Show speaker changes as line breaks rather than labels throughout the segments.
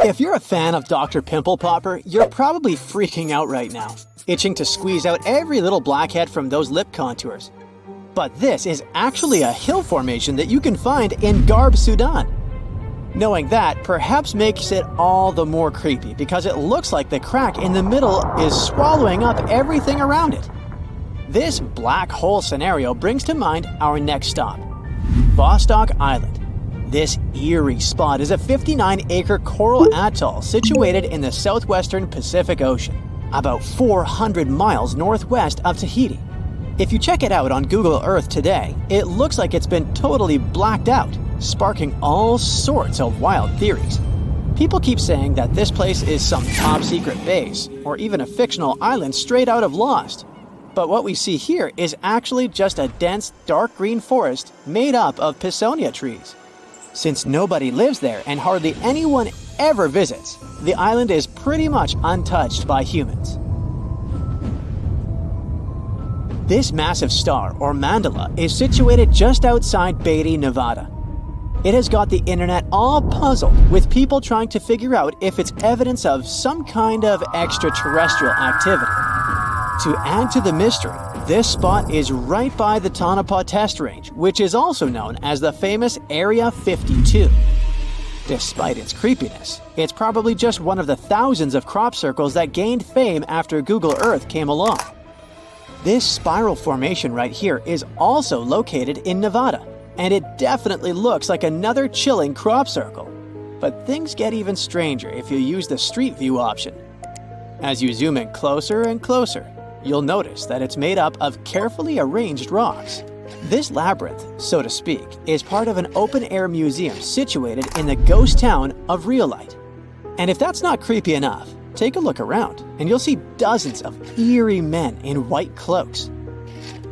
If you're a fan of Dr. Pimple Popper, you're probably freaking out right now, itching to squeeze out every little blackhead from those lip contours. But this is actually a hill formation that you can find in Garb, Sudan. Knowing that perhaps makes it all the more creepy because it looks like the crack in the middle is swallowing up everything around it. This black hole scenario brings to mind our next stop, Vostok Island. This eerie spot is a 59-acre coral atoll situated in the southwestern Pacific Ocean, about 400 miles northwest of Tahiti. If you check it out on Google Earth today, it looks like it's been totally blacked out, sparking all sorts of wild theories. People keep saying that this place is some top-secret base, or even a fictional island straight out of Lost. But what we see here is actually just a dense, dark green forest made up of Pisonia trees. Since nobody lives there and hardly anyone ever visits, the island is pretty much untouched by humans. This massive star, or mandala, is situated just outside Beatty, Nevada. It has got the internet all puzzled, with people trying to figure out if it's evidence of some kind of extraterrestrial activity. To add to the mystery, this spot is right by the Tonopah Test Range, which is also known as the famous Area 52. Despite its creepiness, it's probably just one of the thousands of crop circles that gained fame after Google Earth came along. This spiral formation right here is also located in Nevada, and it definitely looks like another chilling crop circle. But things get even stranger if you use the Street View option. As you zoom in closer and closer, you'll notice that it's made up of carefully arranged rocks. This labyrinth, so to speak, is part of an open-air museum situated in the ghost town of Rhyolite. And if that's not creepy enough, take a look around and you'll see dozens of eerie men in white cloaks.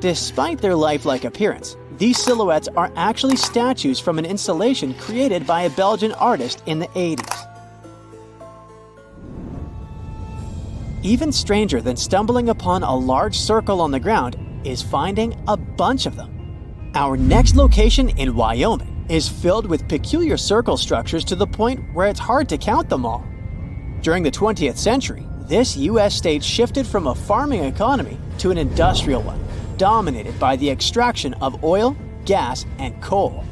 Despite their lifelike appearance, these silhouettes are actually statues from an installation created by a Belgian artist in the 80s. Even stranger than stumbling upon a large circle on the ground is finding a bunch of them. Our next location in Wyoming is filled with peculiar circle structures to the point where it's hard to count them all. During the 20th century, this U.S. state shifted from a farming economy to an industrial one, dominated by the extraction of oil, gas, and coal.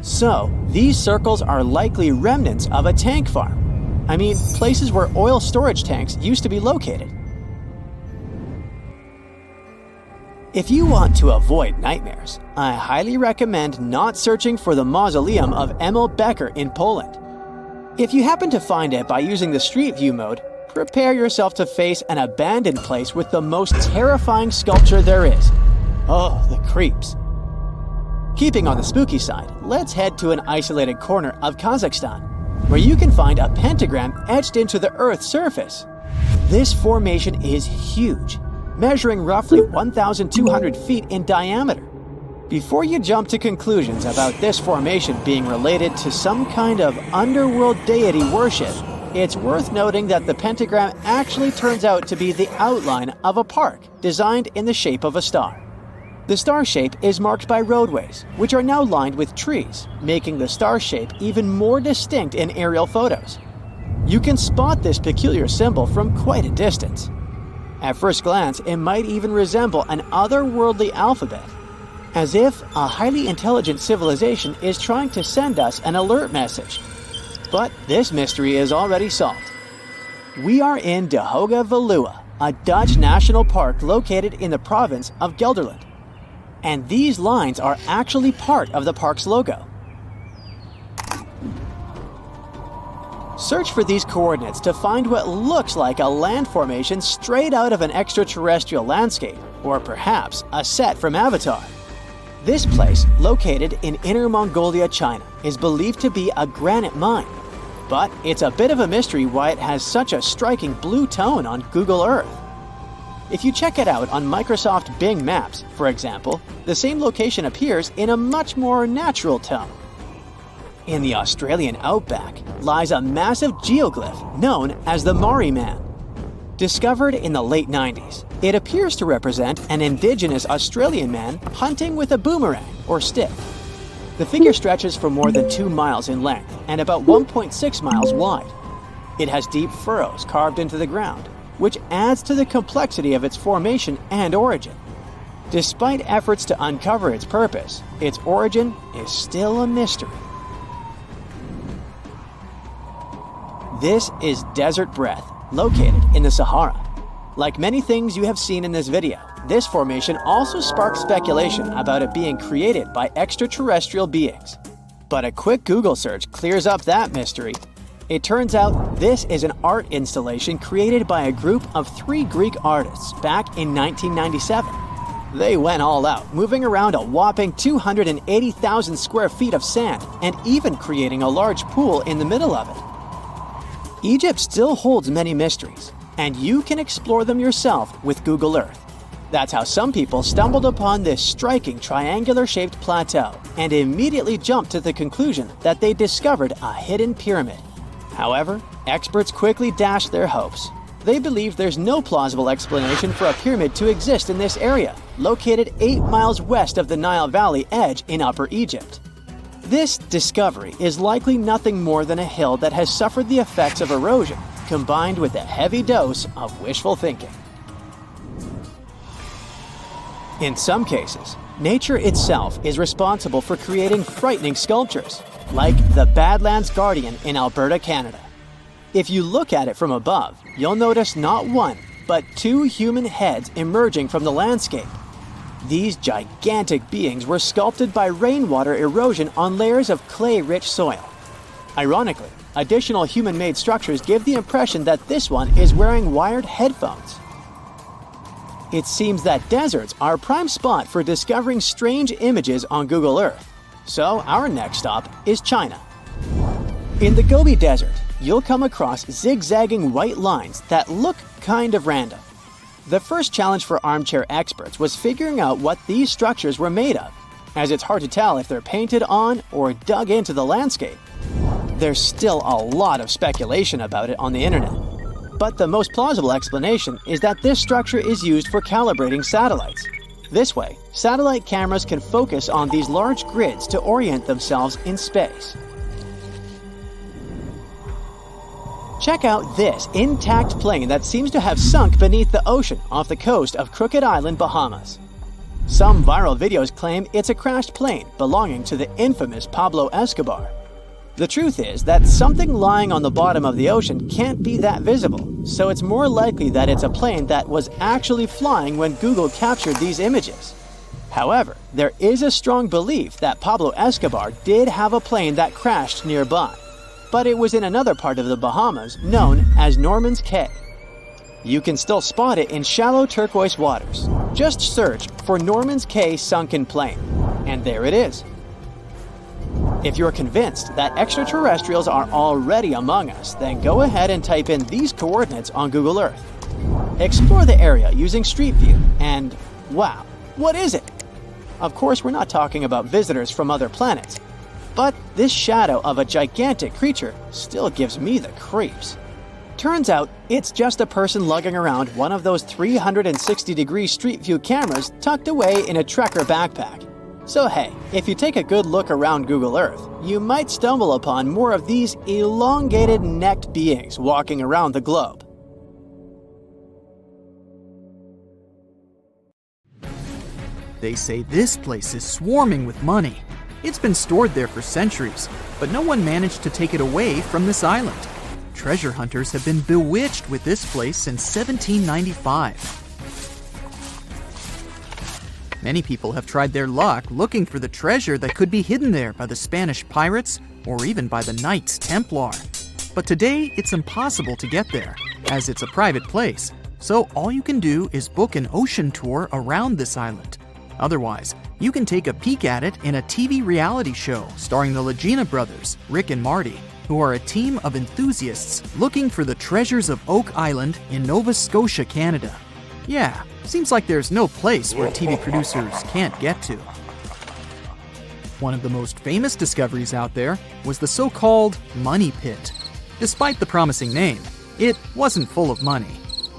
So, these circles are likely remnants of a tank farm. I mean, places where oil storage tanks used to be located. If you want to avoid nightmares, I highly recommend not searching for the mausoleum of Emil Becker in Poland. If you happen to find it by using the Street View mode, prepare yourself to face an abandoned place with the most terrifying sculpture there is. Oh, the creeps. Keeping on the spooky side, let's head to an isolated corner of Kazakhstan, where you can find a pentagram etched into the Earth's surface. This formation is huge, measuring roughly 1,200 feet in diameter. Before you jump to conclusions about this formation being related to some kind of underworld deity worship, it's worth noting that the pentagram actually turns out to be the outline of a park designed in the shape of a star. The star shape is marked by roadways, which are now lined with trees, making the star shape even more distinct in aerial photos. You can spot this peculiar symbol from quite a distance. At first glance, it might even resemble an otherworldly alphabet, as if a highly intelligent civilization is trying to send us an alert message. But this mystery is already solved. We are in De Hoge Veluwe, a Dutch national park located in the province of Gelderland. And these lines are actually part of the park's logo. Search for these coordinates to find what looks like a land formation straight out of an extraterrestrial landscape, or perhaps a set from Avatar. This place, located in Inner Mongolia, China, is believed to be a granite mine. But it's a bit of a mystery why it has such a striking blue tone on Google Earth. If you check it out on Microsoft Bing Maps, for example, the same location appears in a much more natural tone. In the Australian outback lies a massive geoglyph known as the Maori Man. Discovered in the late 90s, it appears to represent an indigenous Australian man hunting with a boomerang or stick. The figure stretches for more than 2 miles in length and about 1.6 miles wide. It has deep furrows carved into the ground, which adds to the complexity of its formation and origin. Despite efforts to uncover its purpose, its origin is still a mystery. This is desert breath, located in the Sahara. Like many things you have seen in this video, this formation also sparks speculation about it being created by extraterrestrial beings. But a quick Google search clears up that mystery. It turns out this is an art installation created by a group of 3 Greek artists back in 1997. They went all out, moving around a whopping 280,000 square feet of sand and even creating a large pool in the middle of it. Egypt still holds many mysteries, and you can explore them yourself with Google Earth. That's how some people stumbled upon this striking triangular-shaped plateau and immediately jumped to the conclusion that they discovered a hidden pyramid. However, experts quickly dashed their hopes. They believe there's no plausible explanation for a pyramid to exist in this area, located 8 miles west of the Nile Valley edge in Upper Egypt. This discovery is likely nothing more than a hill that has suffered the effects of erosion, combined with a heavy dose of wishful thinking. In some cases, nature itself is responsible for creating frightening sculptures, like the Badlands Guardian in Alberta, Canada. If you look at it from above, you'll notice not 1, but 2 human heads emerging from the landscape. These gigantic beings were sculpted by rainwater erosion on layers of clay-rich soil. Ironically, additional human-made structures give the impression that this one is wearing wired headphones. It seems that deserts are a prime spot for discovering strange images on Google Earth. So our next stop is China. In the Gobi Desert, you'll come across zigzagging white lines that look kind of random. The first challenge for armchair experts was figuring out what these structures were made of, as it's hard to tell if they're painted on or dug into the landscape. There's still a lot of speculation about it on the internet, but the most plausible explanation is that this structure is used for calibrating satellites. This way, satellite cameras can focus on these large grids to orient themselves in space. Check out this intact plane that seems to have sunk beneath the ocean off the coast of Crooked Island, Bahamas. Some viral videos claim it's a crashed plane belonging to the infamous Pablo Escobar. The truth is that something lying on the bottom of the ocean can't be that visible, so it's more likely that it's a plane that was actually flying when Google captured these images. However, there is a strong belief that Pablo Escobar did have a plane that crashed nearby, but it was in another part of the Bahamas known as Norman's Cay. You can still spot it in shallow turquoise waters. Just search for Norman's Cay sunken plane, and there it is. If you're convinced that extraterrestrials are already among us, then go ahead and type in these coordinates on Google Earth. Explore the area using Street View, and wow, what is it? Of course, we're not talking about visitors from other planets, but this shadow of a gigantic creature still gives me the creeps. Turns out, it's just a person lugging around one of those 360-degree Street View cameras tucked away in a trekker backpack. So hey, if you take a good look around Google Earth, you might stumble upon more of these elongated necked beings walking around the globe.
They say this place is swarming with money. It's been stored there for centuries, but no one managed to take it away from this island. Treasure hunters have been bewitched with this place since 1795. Many people have tried their luck looking for the treasure that could be hidden there by the Spanish pirates or even by the Knights Templar. But today, it's impossible to get there, as it's a private place, so all you can do is book an ocean tour around this island. Otherwise, you can take a peek at it in a TV reality show starring the Legina brothers, Rick and Marty, who are a team of enthusiasts looking for the treasures of Oak Island in Nova Scotia, Canada. Yeah, seems like there's no place where TV producers can't get to. One of the most famous discoveries out there was the so-called Money Pit. Despite the promising name, it wasn't full of money.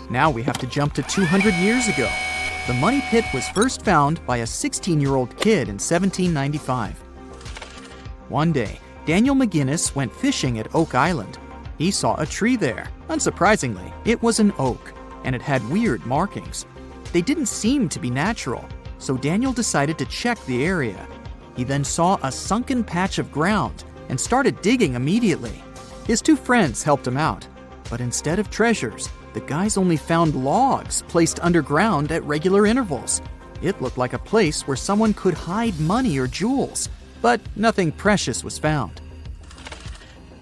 Now we have to jump to 200 years ago. The Money Pit was first found by a 16-year-old kid in 1795. One day, Daniel McGinnis went fishing at Oak Island. He saw a tree there. Unsurprisingly, it was an oak, and it had weird markings. They didn't seem to be natural, so Daniel decided to check the area. He then saw a sunken patch of ground and started digging immediately. His two friends helped him out, but instead of treasures, the guys only found logs placed underground at regular intervals. It looked like a place where someone could hide money or jewels, but nothing precious was found.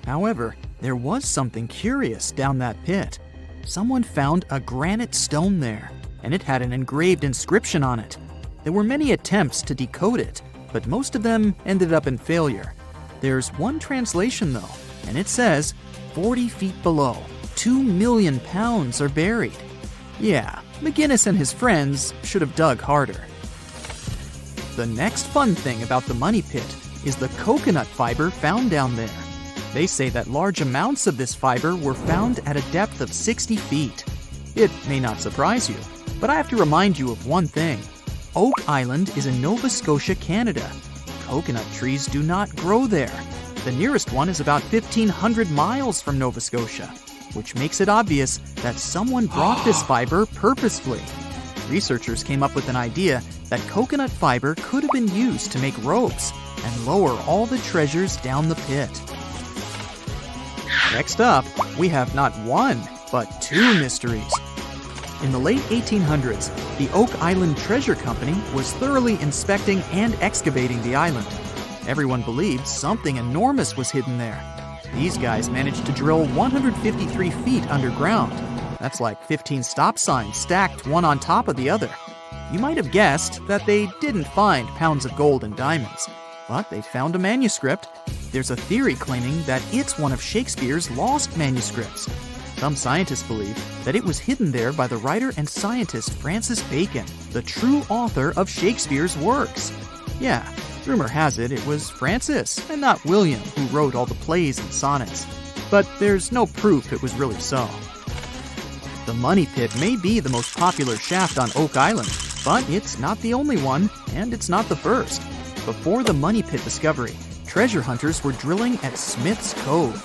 However, there was something curious down that pit. Someone found a granite stone there, and it had an engraved inscription on it. There were many attempts to decode it, but most of them ended up in failure. There's one translation though, and it says, 40 feet below, 2 million pounds are buried. Yeah, McGinnis and his friends should have dug harder. The next fun thing about the money pit is the coconut fiber found down there. They say that large amounts of this fiber were found at a depth of 60 feet. It may not surprise you, but I have to remind you of one thing. Oak Island is in Nova Scotia, Canada. Coconut trees do not grow there. The nearest one is about 1,500 miles from Nova Scotia, which makes it obvious that someone brought this fiber purposefully. Researchers came up with an idea that coconut fiber could have been used to make ropes and lower all the treasures down the pit. Next up, we have not one, but two mysteries. In the late 1800s, the Oak Island Treasure Company was thoroughly inspecting and excavating the island. Everyone believed something enormous was hidden there. These guys managed to drill 153 feet underground. That's like 15 stop signs stacked one on top of the other. You might have guessed that they didn't find pounds of gold and diamonds, but they found a manuscript. There's a theory claiming that it's one of Shakespeare's lost manuscripts. Some scientists believe that it was hidden there by the writer and scientist Francis Bacon, the true author of Shakespeare's works. Yeah, rumor has it was Francis and not William who wrote all the plays and sonnets. But there's no proof it was really so. The Money Pit may be the most popular shaft on Oak Island, but it's not the only one, and it's not the first. Before the Money Pit discovery, treasure hunters were drilling at Smith's Cove.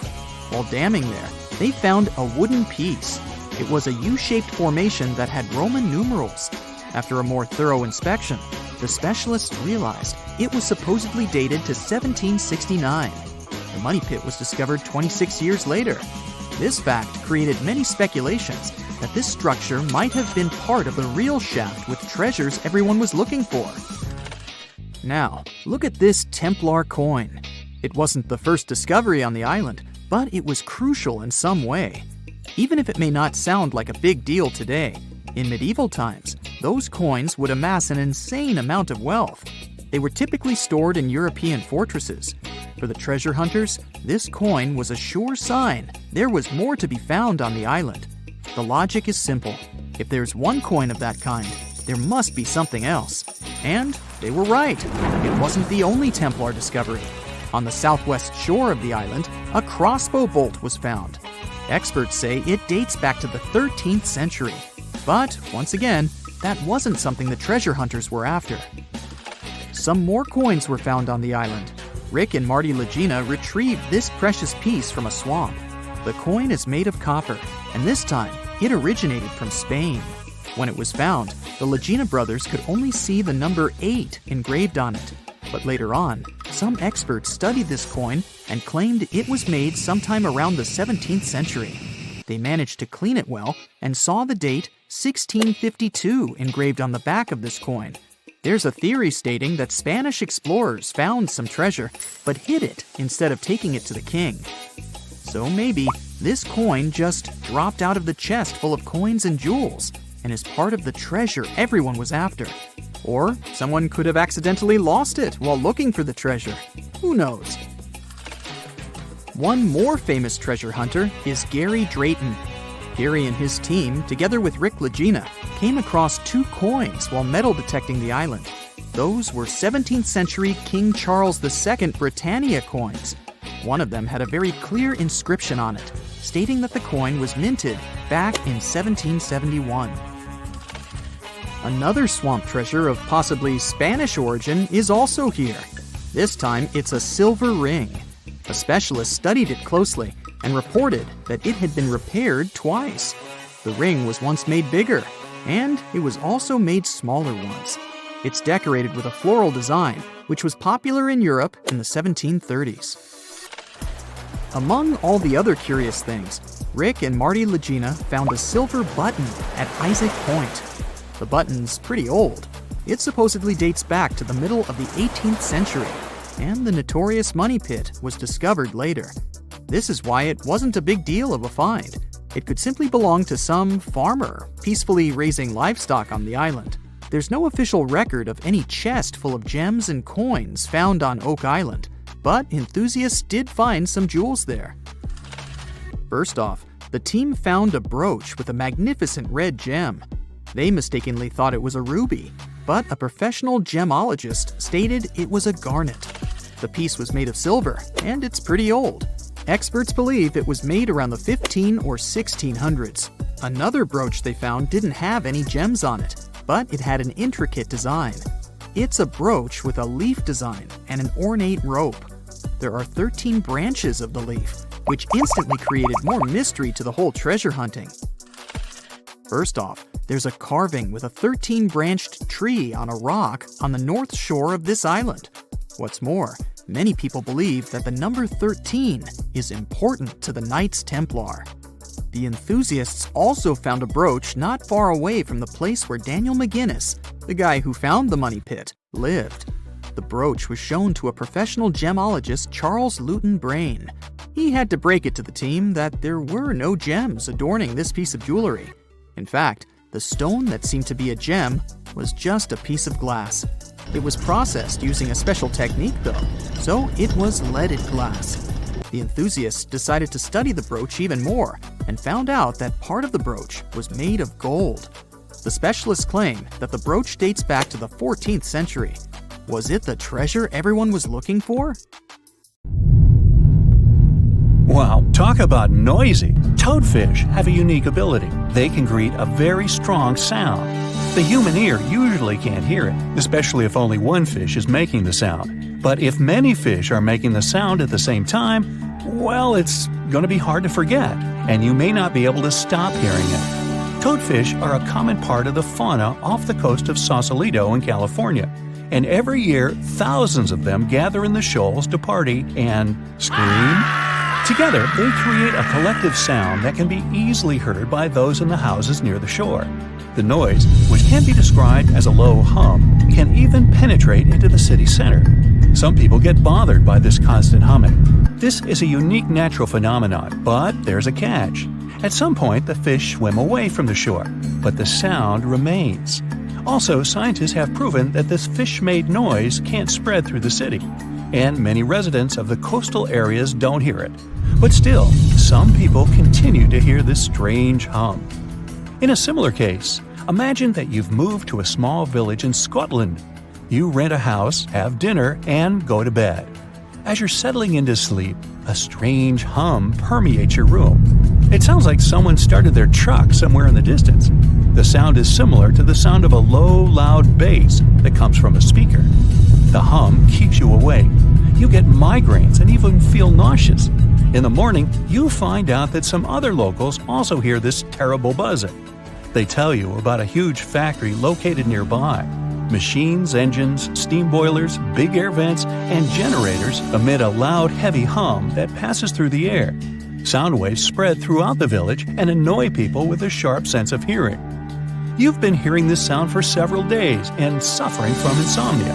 While damming there, they found a wooden piece. It was a U-shaped formation that had Roman numerals. After a more thorough inspection, the specialists realized it was supposedly dated to 1769. The Money Pit was discovered 26 years later. This fact created many speculations that this structure might have been part of the real shaft with treasures everyone was looking for. Now, look at this Templar coin. It wasn't the first discovery on the island, but it was crucial in some way. Even if it may not sound like a big deal today, in medieval times, those coins would amass an insane amount of wealth. They were typically stored in European fortresses. For the treasure hunters, this coin was a sure sign there was more to be found on the island. The logic is simple. If there's one coin of that kind, there must be something else. And they were right. It wasn't the only Templar discovery. On the southwest shore of the island, a crossbow bolt was found. Experts say it dates back to the 13th century. But, once again, that wasn't something the treasure hunters were after. Some more coins were found on the island. Rick and Marty Legina retrieved this precious piece from a swamp. The coin is made of copper, and this time, it originated from Spain. When it was found, the Legina brothers could only see the number 8 engraved on it. But later on, some experts studied this coin and claimed it was made sometime around the 17th century. They managed to clean it well and saw the date 1652 engraved on the back of this coin. There's a theory stating that Spanish explorers found some treasure but hid it instead of taking it to the king. So maybe this coin just dropped out of the chest full of coins and jewels and is part of the treasure everyone was after. Or someone could have accidentally lost it while looking for the treasure. Who knows? One more famous treasure hunter is Gary Drayton. Gary and his team, together with Rick Legina, came across 2 coins while metal detecting the island. Those were 17th century King Charles II Britannia coins. One of them had a very clear inscription on it, stating that the coin was minted back in 1771. Another swamp treasure of possibly Spanish origin is also here. This time, it's a silver ring. A specialist studied it closely and reported that it had been repaired twice. The ring was once made bigger, and it was also made smaller once. It's decorated with a floral design, which was popular in Europe in the 1730s. Among all the other curious things, Rick and Marty Legina found a silver button at Isaac Point. The button's pretty old. It supposedly dates back to the middle of the 18th century, and the notorious money pit was discovered later. This is why it wasn't a big deal of a find. It could simply belong to some farmer peacefully raising livestock on the island. There's no official record of any chest full of gems and coins found on Oak Island, but enthusiasts did find some jewels there. First off, the team found a brooch with a magnificent red gem. They mistakenly thought it was a ruby, but a professional gemologist stated it was a garnet. The piece was made of silver, and it's pretty old. Experts believe it was made around the 15 or 1600s. Another brooch they found didn't have any gems on it, but it had an intricate design. It's a brooch with a leaf design and an ornate rope. There are 13 branches of the leaf, which instantly created more mystery to the whole treasure hunting. First off, there's a carving with a 13-branched tree on a rock on the north shore of this island. What's more, many people believe that the number 13 is important to the Knights Templar. The enthusiasts also found a brooch not far away from the place where Daniel McGinnis, the guy who found the money pit, lived. The brooch was shown to a professional gemologist, Charles Luton Brain. He had to break it to the team that there were no gems adorning this piece of jewelry. In fact, the stone that seemed to be a gem was just a piece of glass. It was processed using a special technique though, so it was leaded glass. The enthusiasts decided to study the brooch even more and found out that part of the brooch was made of gold. The specialists claim that the brooch dates back to the 14th century. Was it the treasure everyone was looking for?
Wow, talk about noisy! Toadfish have a unique ability. They can create a very strong sound. The human ear usually can't hear it, especially if only one fish is making the sound. But if many fish are making the sound at the same time, well, it's going to be hard to forget, and you may not be able to stop hearing it. Toadfish are a common part of the fauna off the coast of Sausalito in California, and every year thousands of them gather in the shoals to party and scream. Together, they create a collective sound that can be easily heard by those in the houses near the shore. The noise, which can be described as a low hum, can even penetrate into the city center. Some people get bothered by this constant humming. This is a unique natural phenomenon, but there's a catch. At some point, the fish swim away from the shore, but the sound remains. Also, scientists have proven that this fish-made noise can't spread through the city, and many residents of the coastal areas don't hear it. But still, some people continue to hear this strange hum. In a similar case, imagine that you've moved to a small village in Scotland. You rent a house, have dinner, and go to bed. As you're settling into sleep, a strange hum permeates your room. It sounds like someone started their truck somewhere in the distance. The sound is similar to the sound of a low, loud bass that comes from a speaker. The hum keeps you awake. You get migraines and even feel nauseous. In the morning, you find out that some other locals also hear this terrible buzzing. They tell you about a huge factory located nearby. Machines, engines, steam boilers, big air vents, and generators emit a loud, heavy hum that passes through the air. Sound waves spread throughout the village and annoy people with a sharp sense of hearing. You've been hearing this sound for several days and suffering from insomnia.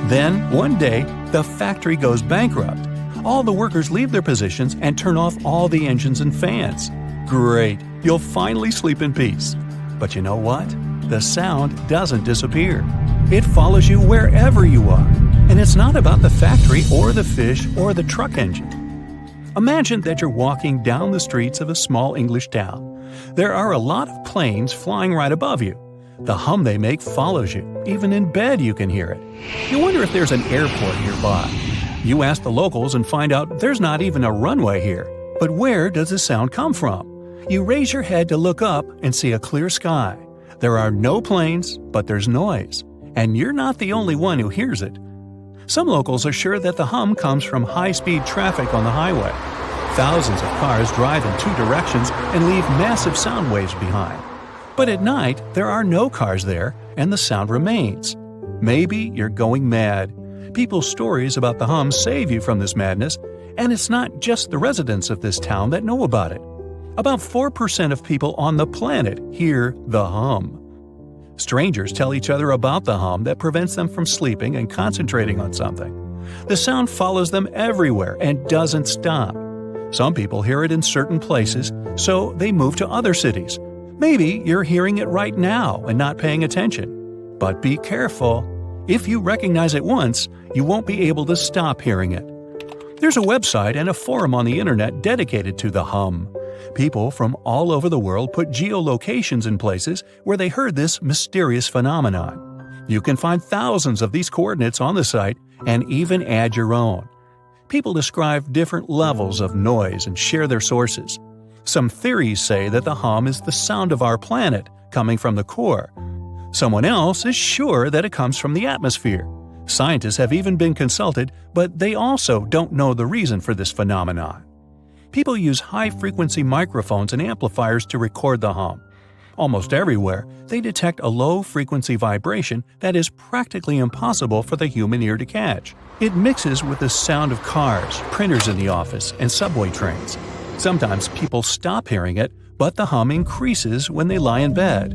Then, one day, the factory goes bankrupt. All the workers leave their positions and turn off all the engines and fans. Great, you'll finally sleep in peace. But you know what? The sound doesn't disappear. It follows you wherever you are. And it's not about the factory or the fish or the truck engine. Imagine that you're walking down the streets of a small English town. There are a lot of planes flying right above you. The hum they make follows you. Even in bed you can hear it. You wonder if there's an airport nearby. You ask the locals and find out there's not even a runway here. But where does the sound come from? You raise your head to look up and see a clear sky. There are no planes, but there's noise. And you're not the only one who hears it. Some locals are sure that the hum comes from high-speed traffic on the highway. Thousands of cars drive in two directions and leave massive sound waves behind. But at night, there are no cars there, and the sound remains. Maybe you're going mad. People's stories about the hum save you from this madness, and it's not just the residents of this town that know about it. About 4% of people on the planet hear the hum. Strangers tell each other about the hum that prevents them from sleeping and concentrating on something. The sound follows them everywhere and doesn't stop. Some people hear it in certain places, so they move to other cities. Maybe you're hearing it right now and not paying attention. But be careful. If you recognize it once, you won't be able to stop hearing it. There's a website and a forum on the internet dedicated to the hum. People from all over the world put geolocations in places where they heard this mysterious phenomenon. You can find thousands of these coordinates on the site and even add your own. People describe different levels of noise and share their sources. Some theories say that the hum is the sound of our planet coming from the core. Someone else is sure that it comes from the atmosphere. Scientists have even been consulted, but they also don't know the reason for this phenomenon. People use high-frequency microphones and amplifiers to record the hum. Almost everywhere, they detect a low-frequency vibration that is practically impossible for the human ear to catch. It mixes with the sound of cars, printers in the office, and subway trains. Sometimes people stop hearing it, but the hum increases when they lie in bed.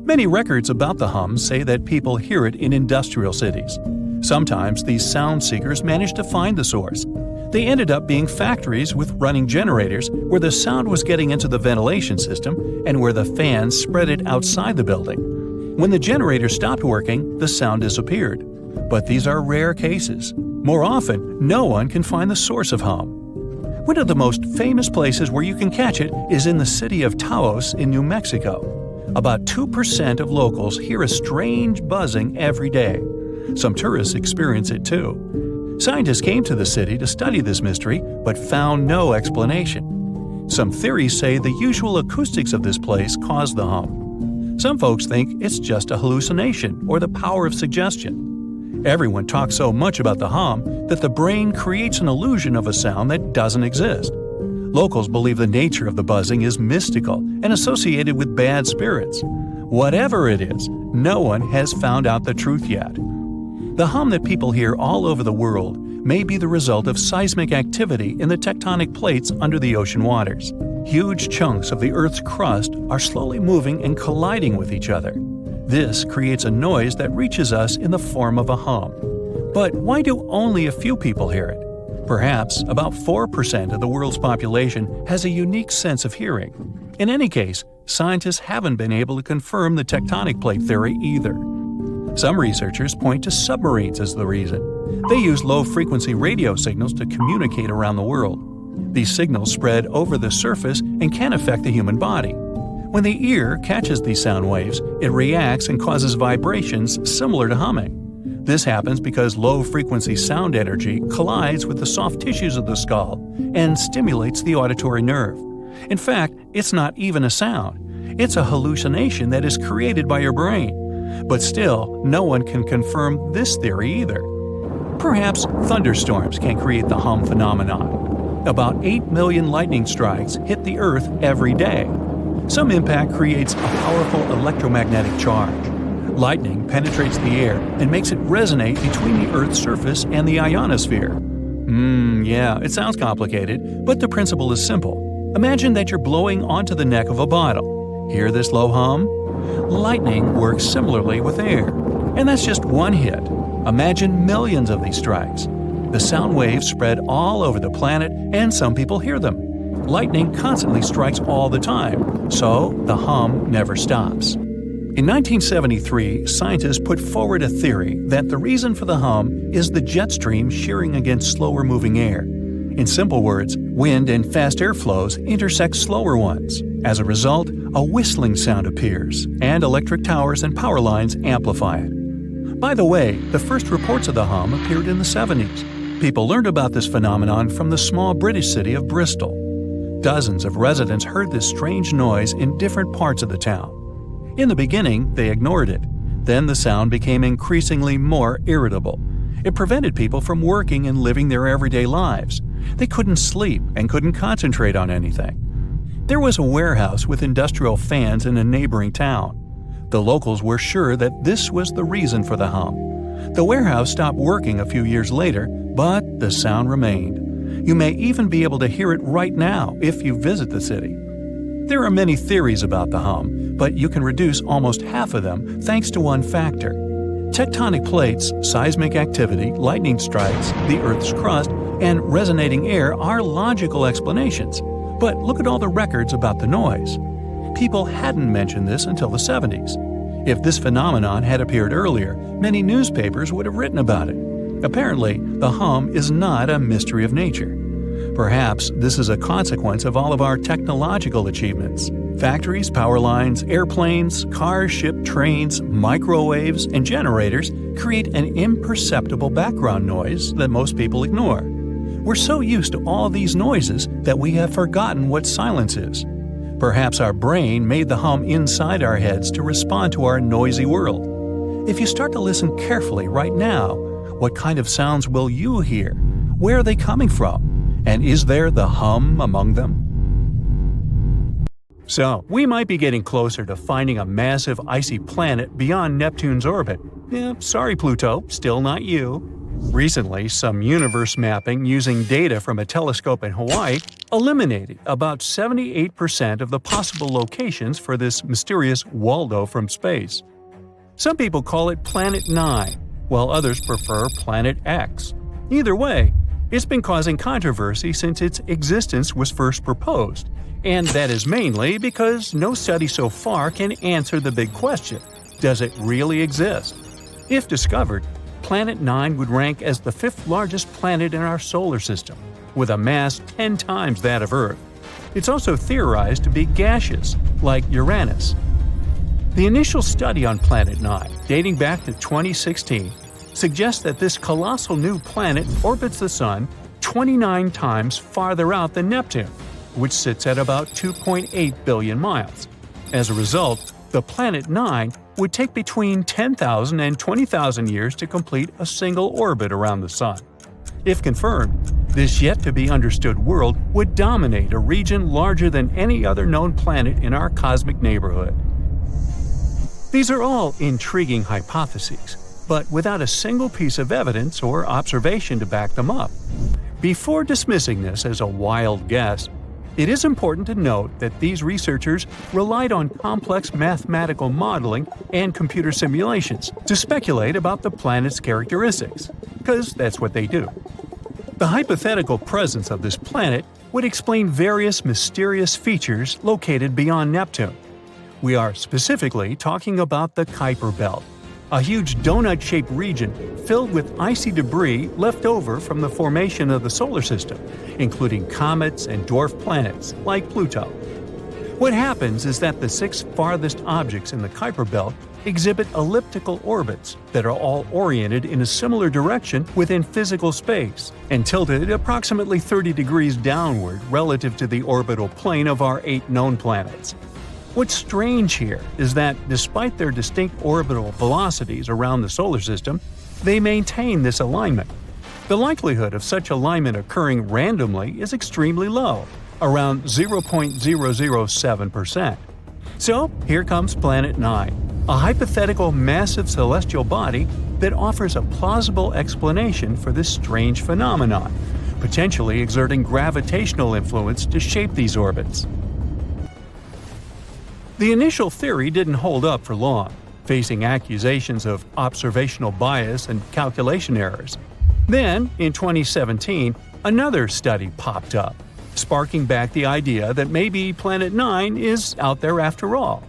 Many records about the hum say that people hear it in industrial cities. Sometimes these sound seekers manage to find the source. They ended up being factories with running generators where the sound was getting into the ventilation system and where the fans spread it outside the building. When the generator stopped working, the sound disappeared. But these are rare cases. More often, no one can find the source of hum. One of the most famous places where you can catch it is in the city of Taos in New Mexico. About 2% of locals hear a strange buzzing every day. Some tourists experience it too. Scientists came to the city to study this mystery, but found no explanation. Some theories say the usual acoustics of this place cause the hum. Some folks think it's just a hallucination or the power of suggestion. Everyone talks so much about the hum that the brain creates an illusion of a sound that doesn't exist. Locals believe the nature of the buzzing is mystical and associated with bad spirits. Whatever it is, no one has found out the truth yet. The hum that people hear all over the world may be the result of seismic activity in the tectonic plates under the ocean waters. Huge chunks of the Earth's crust are slowly moving and colliding with each other. This creates a noise that reaches us in the form of a hum. But why do only a few people hear it? Perhaps about 4% of the world's population has a unique sense of hearing. In any case, scientists haven't been able to confirm the tectonic plate theory either. Some researchers point to submarines as the reason. They use low-frequency radio signals to communicate around the world. These signals spread over the surface and can affect the human body. When the ear catches these sound waves, it reacts and causes vibrations similar to humming. This happens because low-frequency sound energy collides with the soft tissues of the skull and stimulates the auditory nerve. In fact, it's not even a sound. It's a hallucination that is created by your brain. But still, no one can confirm this theory either. Perhaps thunderstorms can create the hum phenomenon. About 8 million lightning strikes hit the Earth every day. Some impact creates a powerful electromagnetic charge. Lightning penetrates the air and makes it resonate between the Earth's surface and the ionosphere. Yeah, it sounds complicated, but the principle is simple. Imagine that you're blowing onto the neck of a bottle. Hear this low hum? Lightning works similarly with air. And that's just one hit. Imagine millions of these strikes. The sound waves spread all over the planet, and some people hear them. Lightning constantly strikes all the time, so the hum never stops. In 1973, scientists put forward a theory that the reason for the hum is the jet stream shearing against slower-moving air. In simple words, wind and fast airflows intersect slower ones. As a result, a whistling sound appears, and electric towers and power lines amplify it. By the way, the first reports of the hum appeared in the 70s. People learned about this phenomenon from the small British city of Bristol. Dozens of residents heard this strange noise in different parts of the town. In the beginning, they ignored it. Then the sound became increasingly more irritable. It prevented people from working and living their everyday lives. They couldn't sleep and couldn't concentrate on anything. There was a warehouse with industrial fans in a neighboring town. The locals were sure that this was the reason for the hum. The warehouse stopped working a few years later, but the sound remained. You may even be able to hear it right now if you visit the city. There are many theories about the hum, but you can reduce almost half of them thanks to one factor. Tectonic plates, seismic activity, lightning strikes, the Earth's crust, and resonating air are logical explanations. But look at all the records about the noise. People hadn't mentioned this until the 70s. If this phenomenon had appeared earlier, many newspapers would have written about it. Apparently, the hum is not a mystery of nature. Perhaps this is a consequence of all of our technological achievements. Factories, power lines, airplanes, cars, ships, trains, microwaves, and generators create an imperceptible background noise that most people ignore. We're so used to all these noises that we have forgotten what silence is. Perhaps our brain made the hum inside our heads to respond to our noisy world. If you start to listen carefully right now, what kind of sounds will you hear? Where are they coming from? And is there the hum among them? So, we might be getting closer to finding a massive icy planet beyond Neptune's orbit. Sorry Pluto, still not you. Recently, some universe mapping using data from a telescope in Hawaii eliminated about 78% of the possible locations for this mysterious Waldo from space. Some people call it Planet 9, while others prefer Planet X. Either way, it's been causing controversy since its existence was first proposed, and that is mainly because no study so far can answer the big question: does it really exist? If discovered, Planet 9 would rank as the 5th largest planet in our solar system, with a mass 10 times that of Earth. It's also theorized to be gaseous, like Uranus. The initial study on Planet 9, dating back to 2016, suggests that this colossal new planet orbits the Sun 29 times farther out than Neptune, which sits at about 2.8 billion miles. As a result, the Planet 9 would take between 10,000 and 20,000 years to complete a single orbit around the Sun. If confirmed, this yet-to-be-understood world would dominate a region larger than any other known planet in our cosmic neighborhood. These are all intriguing hypotheses, but without a single piece of evidence or observation to back them up. Before dismissing this as a wild guess, it is important to note that these researchers relied on complex mathematical modeling and computer simulations to speculate about the planet's characteristics, because that's what they do. The hypothetical presence of this planet would explain various mysterious features located beyond Neptune. We are specifically talking about the Kuiper Belt, a huge donut-shaped region filled with icy debris left over from the formation of the solar system, including comets and dwarf planets like Pluto. What happens is that the 6 farthest objects in the Kuiper Belt exhibit elliptical orbits that are all oriented in a similar direction within physical space and tilted approximately 30 degrees downward relative to the orbital plane of our 8 known planets. What's strange here is that, despite their distinct orbital velocities around the solar system, they maintain this alignment. The likelihood of such alignment occurring randomly is extremely low, around 0.007%. So, here comes Planet 9, a hypothetical massive celestial body that offers a plausible explanation for this strange phenomenon, potentially exerting gravitational influence to shape these orbits. The initial theory didn't hold up for long, facing accusations of observational bias and calculation errors. Then, in 2017, another study popped up, sparking back the idea that maybe Planet 9 is out there after all.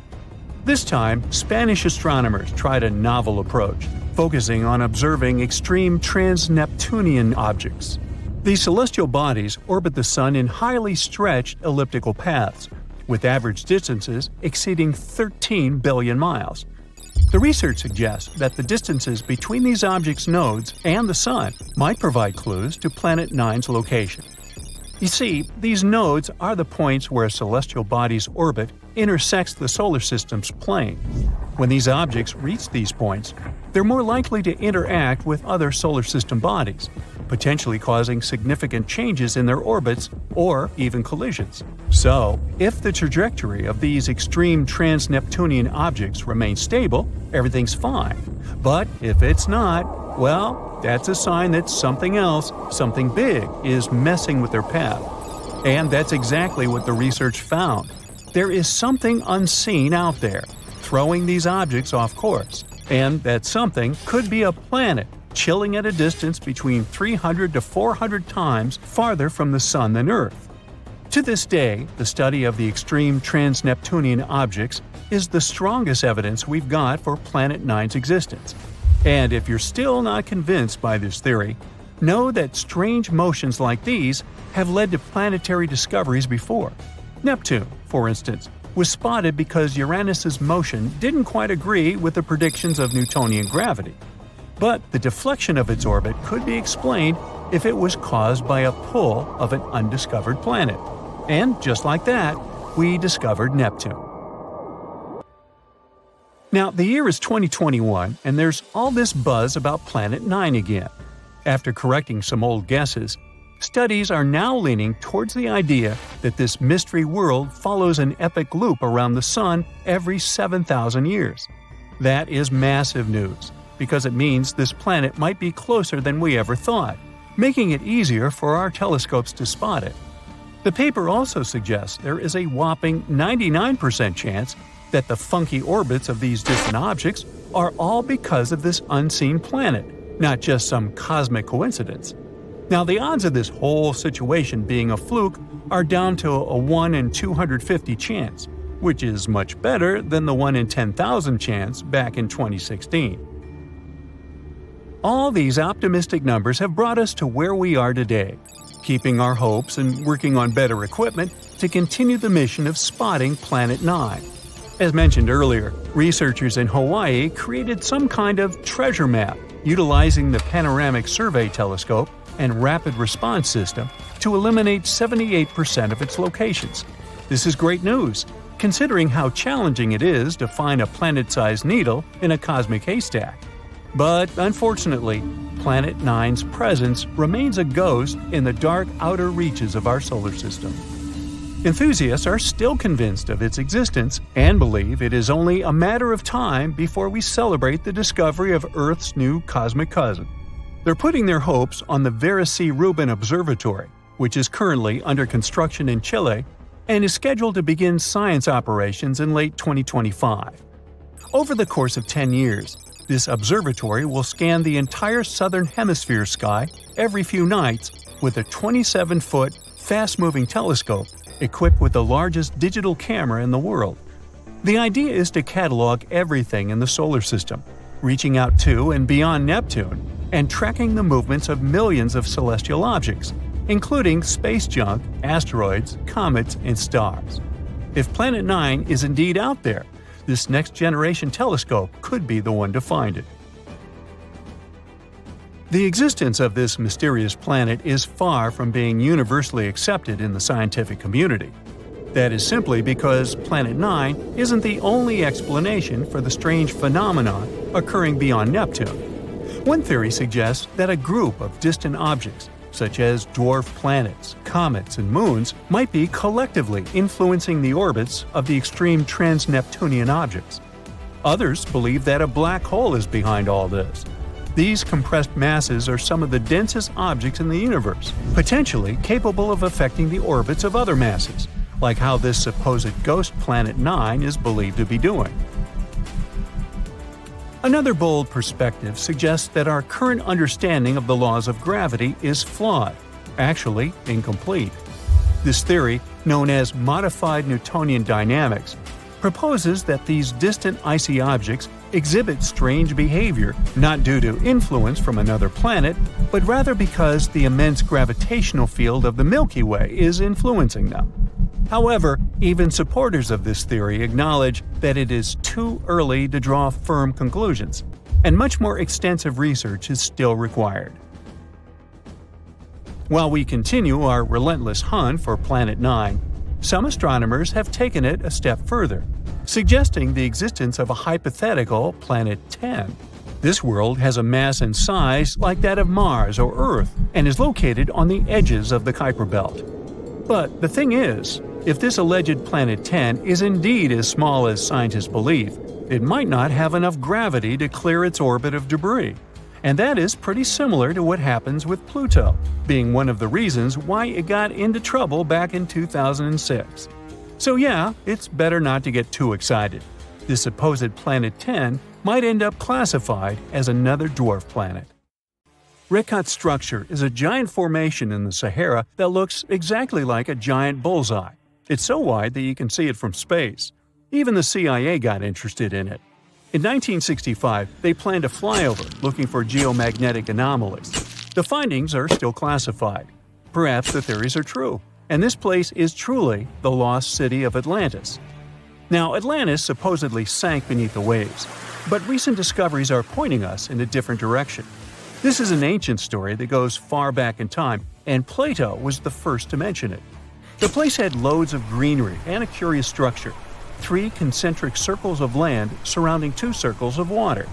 This time, Spanish astronomers tried a novel approach, focusing on observing extreme trans-Neptunian objects. These celestial bodies orbit the Sun in highly stretched elliptical paths, with average distances exceeding 13 billion miles. The research suggests that the distances between these objects' nodes and the Sun might provide clues to Planet 9's location. You see, these nodes are the points where a celestial body's orbit intersects the solar system's plane. When these objects reach these points, they're more likely to interact with other solar system bodies. potentially causing significant changes in their orbits or even collisions. So, if the trajectory of these extreme trans-Neptunian objects remains stable, everything's fine. But if it's not, well, that's a sign that something else, something big, is messing with their path. And that's exactly what the research found. There is something unseen out there, throwing these objects off course. And that something could be a planet, chilling at a distance between 300 to 400 times farther from the Sun than Earth. To this day, the study of the extreme trans-Neptunian objects is the strongest evidence we've got for Planet 9's existence. And if you're still not convinced by this theory, know that strange motions like these have led to planetary discoveries before. Neptune, for instance, was spotted because Uranus's motion didn't quite agree with the predictions of Newtonian gravity. But the deflection of its orbit could be explained if it was caused by a pull of an undiscovered planet. And just like that, we discovered Neptune. Now, the year is 2021, and there's all this buzz about Planet 9 again. After correcting some old guesses, studies are now leaning towards the idea that this mystery world follows an epic loop around the Sun every 7,000 years. That is massive news, because it means this planet might be closer than we ever thought, making it easier for our telescopes to spot it. The paper also suggests there is a whopping 99% chance that the funky orbits of these distant objects are all because of this unseen planet, not just some cosmic coincidence. Now, the odds of this whole situation being a fluke are down to a 1 in 250 chance, which is much better than the 1 in 10,000 chance back in 2016. All these optimistic numbers have brought us to where we are today, keeping our hopes and working on better equipment to continue the mission of spotting Planet 9. As mentioned earlier, researchers in Hawaii created some kind of treasure map utilizing the Panoramic Survey Telescope and Rapid Response System to eliminate 78% of its locations. This is great news, considering how challenging it is to find a planet-sized needle in a cosmic haystack. But unfortunately, Planet 9's presence remains a ghost in the dark outer reaches of our solar system. Enthusiasts are still convinced of its existence and believe it is only a matter of time before we celebrate the discovery of Earth's new cosmic cousin. They're putting their hopes on the Vera C. Rubin Observatory, which is currently under construction in Chile and is scheduled to begin science operations in late 2025. Over the course of 10 years, this observatory will scan the entire southern hemisphere sky every few nights with a 27-foot, fast-moving telescope equipped with the largest digital camera in the world. The idea is to catalog everything in the solar system, reaching out to and beyond Neptune, and tracking the movements of millions of celestial objects, including space junk, asteroids, comets, and stars. If Planet 9 is indeed out there, this next-generation telescope could be the one to find it. The existence of this mysterious planet is far from being universally accepted in the scientific community. That is simply because Planet 9 isn't the only explanation for the strange phenomenon occurring beyond Neptune. One theory suggests that a group of distant objects, such as dwarf planets, comets, and moons, might be collectively influencing the orbits of the extreme trans-Neptunian objects. Others believe that a black hole is behind all this. These compressed masses are some of the densest objects in the universe, potentially capable of affecting the orbits of other masses, like how this supposed ghost Planet 9 is believed to be doing. Another bold perspective suggests that our current understanding of the laws of gravity is flawed, actually incomplete. This theory, known as modified Newtonian dynamics, proposes that these distant icy objects exhibit strange behavior not due to influence from another planet, but rather because the immense gravitational field of the Milky Way is influencing them. However, even supporters of this theory acknowledge that it is too early to draw firm conclusions, and much more extensive research is still required. While we continue our relentless hunt for Planet 9, some astronomers have taken it a step further, suggesting the existence of a hypothetical Planet 10. This world has a mass and size like that of Mars or Earth and is located on the edges of the Kuiper Belt. But the thing is, if this alleged Planet 10 is indeed as small as scientists believe, it might not have enough gravity to clear its orbit of debris. And that is pretty similar to what happens with Pluto, being one of the reasons why it got into trouble back in 2006. So yeah, it's better not to get too excited. This supposed Planet 10 might end up classified as another dwarf planet. Rekhat structure is a giant formation in the Sahara that looks exactly like a giant bullseye. It's so wide that you can see it from space. Even the CIA got interested in it. In 1965, they planned a flyover looking for geomagnetic anomalies. The findings are still classified. Perhaps the theories are true, and this place is truly the lost city of Atlantis. Now, Atlantis supposedly sank beneath the waves, but recent discoveries are pointing us in a different direction. This is an ancient story that goes far back in time, and Plato was the first to mention it. The place had loads of greenery and a curious structure. 3 concentric circles of land surrounding 2 circles of water.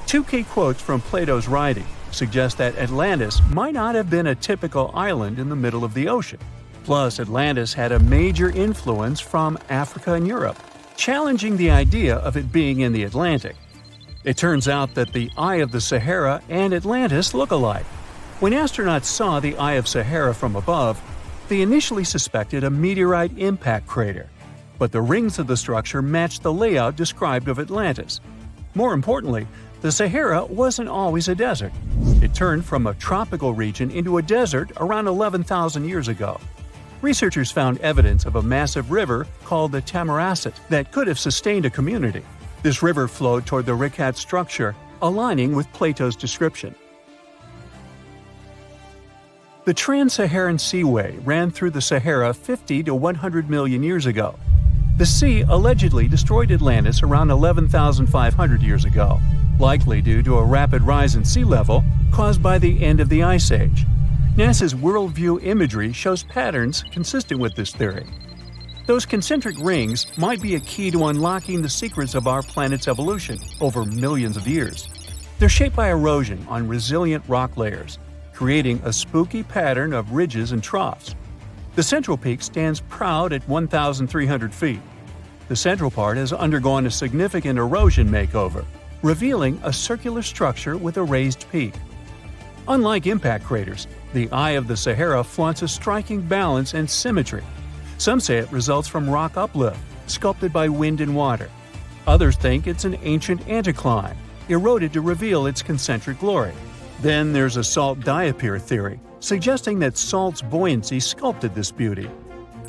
2 key quotes from Plato's writing suggest that Atlantis might not have been a typical island in the middle of the ocean. Plus, Atlantis had a major influence from Africa and Europe, challenging the idea of it being in the Atlantic. It turns out that the Eye of the Sahara and Atlantis look alike. When astronauts saw the Eye of Sahara from above, they initially suspected a meteorite impact crater. But the rings of the structure matched the layout described of Atlantis. More importantly, the Sahara wasn't always a desert. It turned from a tropical region into a desert around 11,000 years ago. Researchers found evidence of a massive river called the Tamaracet that could have sustained a community. This river flowed toward the Rekhat structure, aligning with Plato's description. The Trans-Saharan Seaway ran through the Sahara 50 to 100 million years ago. The sea allegedly destroyed Atlantis around 11,500 years ago, likely due to a rapid rise in sea level caused by the end of the Ice Age. NASA's Worldview imagery shows patterns consistent with this theory. Those concentric rings might be a key to unlocking the secrets of our planet's evolution over millions of years. They're shaped by erosion on resilient rock layers, creating a spooky pattern of ridges and troughs. The central peak stands proud at 1,300 feet. The central part has undergone a significant erosion makeover, revealing a circular structure with a raised peak. Unlike impact craters, the Eye of the Sahara flaunts a striking balance and symmetry. Some say it results from rock uplift, sculpted by wind and water. Others think it's an ancient anticline, eroded to reveal its concentric glory. Then there's a salt diapir theory, suggesting that salt's buoyancy sculpted this beauty.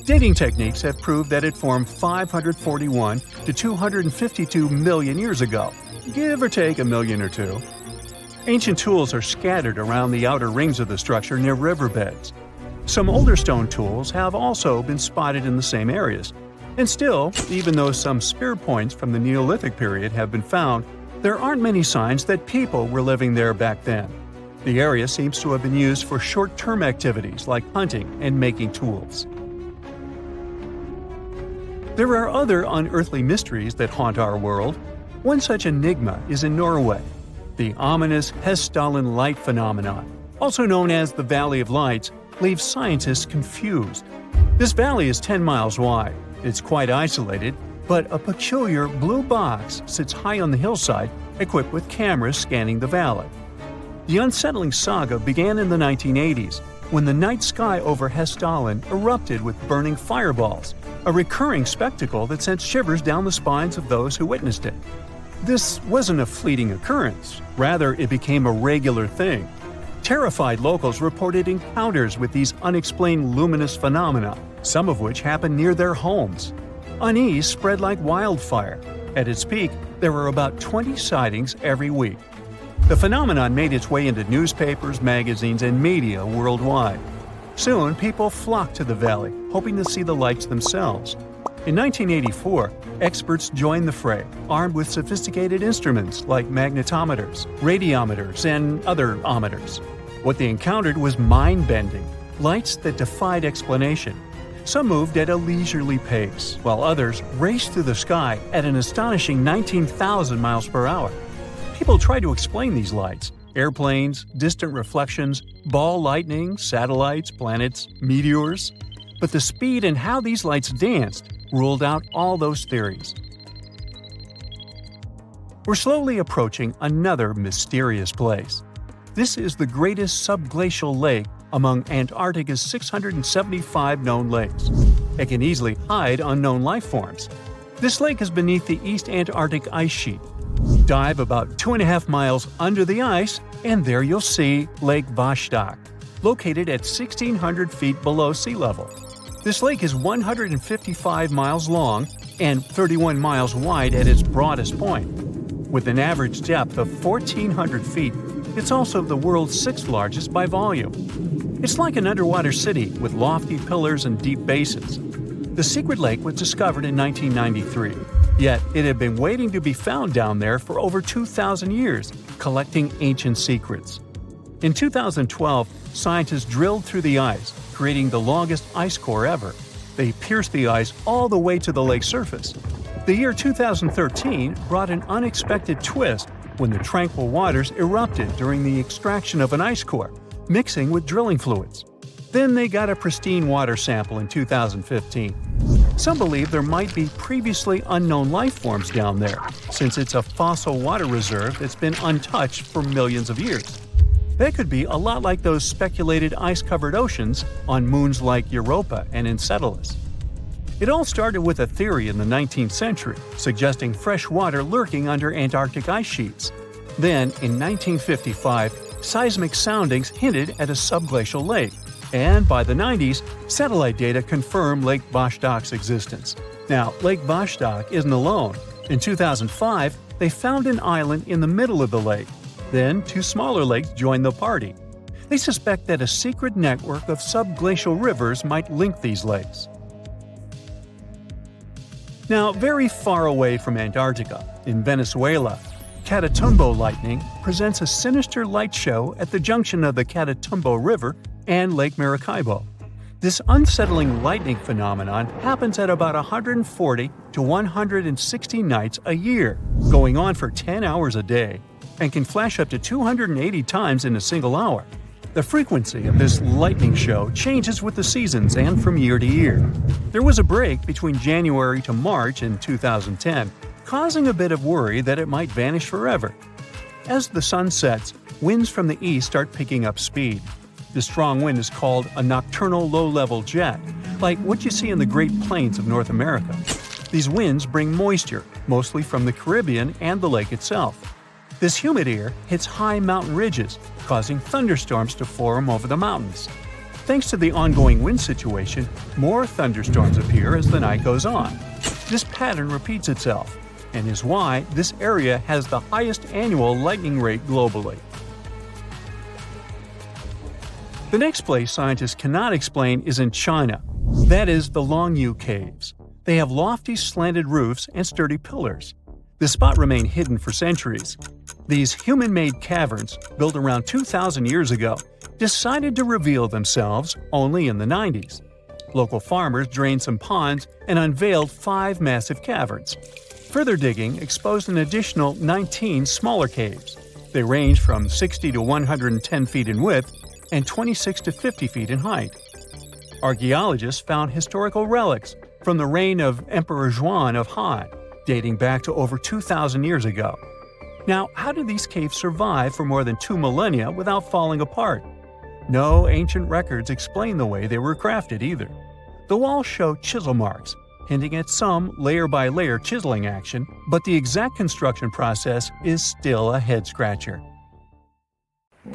Dating techniques have proved that it formed 541 to 252 million years ago, give or take a million or two. Ancient tools are scattered around the outer rings of the structure near riverbeds. Some older stone tools have also been spotted in the same areas. And still, even though some spear points from the Neolithic period have been found, there aren't many signs that people were living there back then. The area seems to have been used for short-term activities like hunting and making tools. There are other unearthly mysteries that haunt our world. One such enigma is in Norway, the ominous Hessdalen light phenomenon, also known as the Valley of Lights, leaves scientists confused. This valley is 10 miles wide. It's quite isolated, but a peculiar blue box sits high on the hillside, equipped with cameras scanning the valley. The unsettling saga began in the 1980s, when the night sky over Hessdalen erupted with burning fireballs, a recurring spectacle that sent shivers down the spines of those who witnessed it. This wasn't a fleeting occurrence, rather it became a regular thing. Terrified locals reported encounters with these unexplained luminous phenomena, some of which happened near their homes. Unease spread like wildfire. At its peak, there were about 20 sightings every week. The phenomenon made its way into newspapers, magazines, and media worldwide. Soon, people flocked to the valley, hoping to see the lights themselves. In 1984, experts joined the fray, armed with sophisticated instruments like magnetometers, radiometers, and other ometers. What they encountered was mind-bending, lights that defied explanation. Some moved at a leisurely pace, while others raced through the sky at an astonishing 19,000 miles per hour. People try to explain these lights: airplanes, distant reflections, ball lightning, satellites, planets, meteors. But the speed and how these lights danced ruled out all those theories. We're slowly approaching another mysterious place. This is the greatest subglacial lake among Antarctica's 675 known lakes. It can easily hide unknown life forms. This lake is beneath the East Antarctic ice sheet. Dive about 2.5 miles under the ice, and there you'll see Lake Vostok, located at 1,600 feet below sea level. This lake is 155 miles long and 31 miles wide at its broadest point. With an average depth of 1,400 feet, it's also the world's sixth largest by volume. It's like an underwater city with lofty pillars and deep basins. The secret lake was discovered in 1993, yet it had been waiting to be found down there for over 2,000 years, collecting ancient secrets. In 2012, scientists drilled through the ice, creating the longest ice core ever. They pierced the ice all the way to the lake's surface. The year 2013 brought an unexpected twist when the tranquil waters erupted during the extraction of an ice core, mixing with drilling fluids. Then they got a pristine water sample in 2015. Some believe there might be previously unknown life forms down there, since it's a fossil water reserve that's been untouched for millions of years. That could be a lot like those speculated ice-covered oceans on moons like Europa and Enceladus. It all started with a theory in the 19th century, suggesting fresh water lurking under Antarctic ice sheets. Then, in 1955, seismic soundings hinted at a subglacial lake, and by the 90s, satellite data confirmed Lake Vostok's existence. Now, Lake Vostok isn't alone. In 2005, they found an island in the middle of the lake. Then, two smaller lakes joined the party. They suspect that a secret network of subglacial rivers might link these lakes. Now, very far away from Antarctica, in Venezuela, Catatumbo lightning presents a sinister light show at the junction of the Catatumbo River and Lake Maracaibo. This unsettling lightning phenomenon happens at about 140 to 160 nights a year, going on for 10 hours a day, and can flash up to 280 times in a single hour. The frequency of this lightning show changes with the seasons and from year to year. There was a break between January to March in 2010, causing a bit of worry that it might vanish forever. As the sun sets, winds from the east start picking up speed. The strong wind is called a nocturnal low-level jet, like what you see in the Great Plains of North America. These winds bring moisture, mostly from the Caribbean and the lake itself. This humid air hits high mountain ridges, causing thunderstorms to form over the mountains. Thanks to the ongoing wind situation, more thunderstorms appear as the night goes on. This pattern repeats itself, and is why this area has the highest annual lightning rate globally. The next place scientists cannot explain is in China. That is the Longyu Caves. They have lofty slanted roofs and sturdy pillars. The spot remained hidden for centuries. These human-made caverns, built around 2,000 years ago, decided to reveal themselves only in the 90s. Local farmers drained some ponds and unveiled 5 massive caverns. Further digging exposed an additional 19 smaller caves. They range from 60 to 110 feet in width and 26 to 50 feet in height. Archaeologists found historical relics from the reign of Emperor Zhuan of Han, dating back to over 2,000 years ago. Now, how did these caves survive for more than 2 millennia without falling apart? No ancient records explain the way they were crafted either. The walls show chisel marks, hinting at some layer-by-layer chiseling action, but the exact construction process is still a head-scratcher.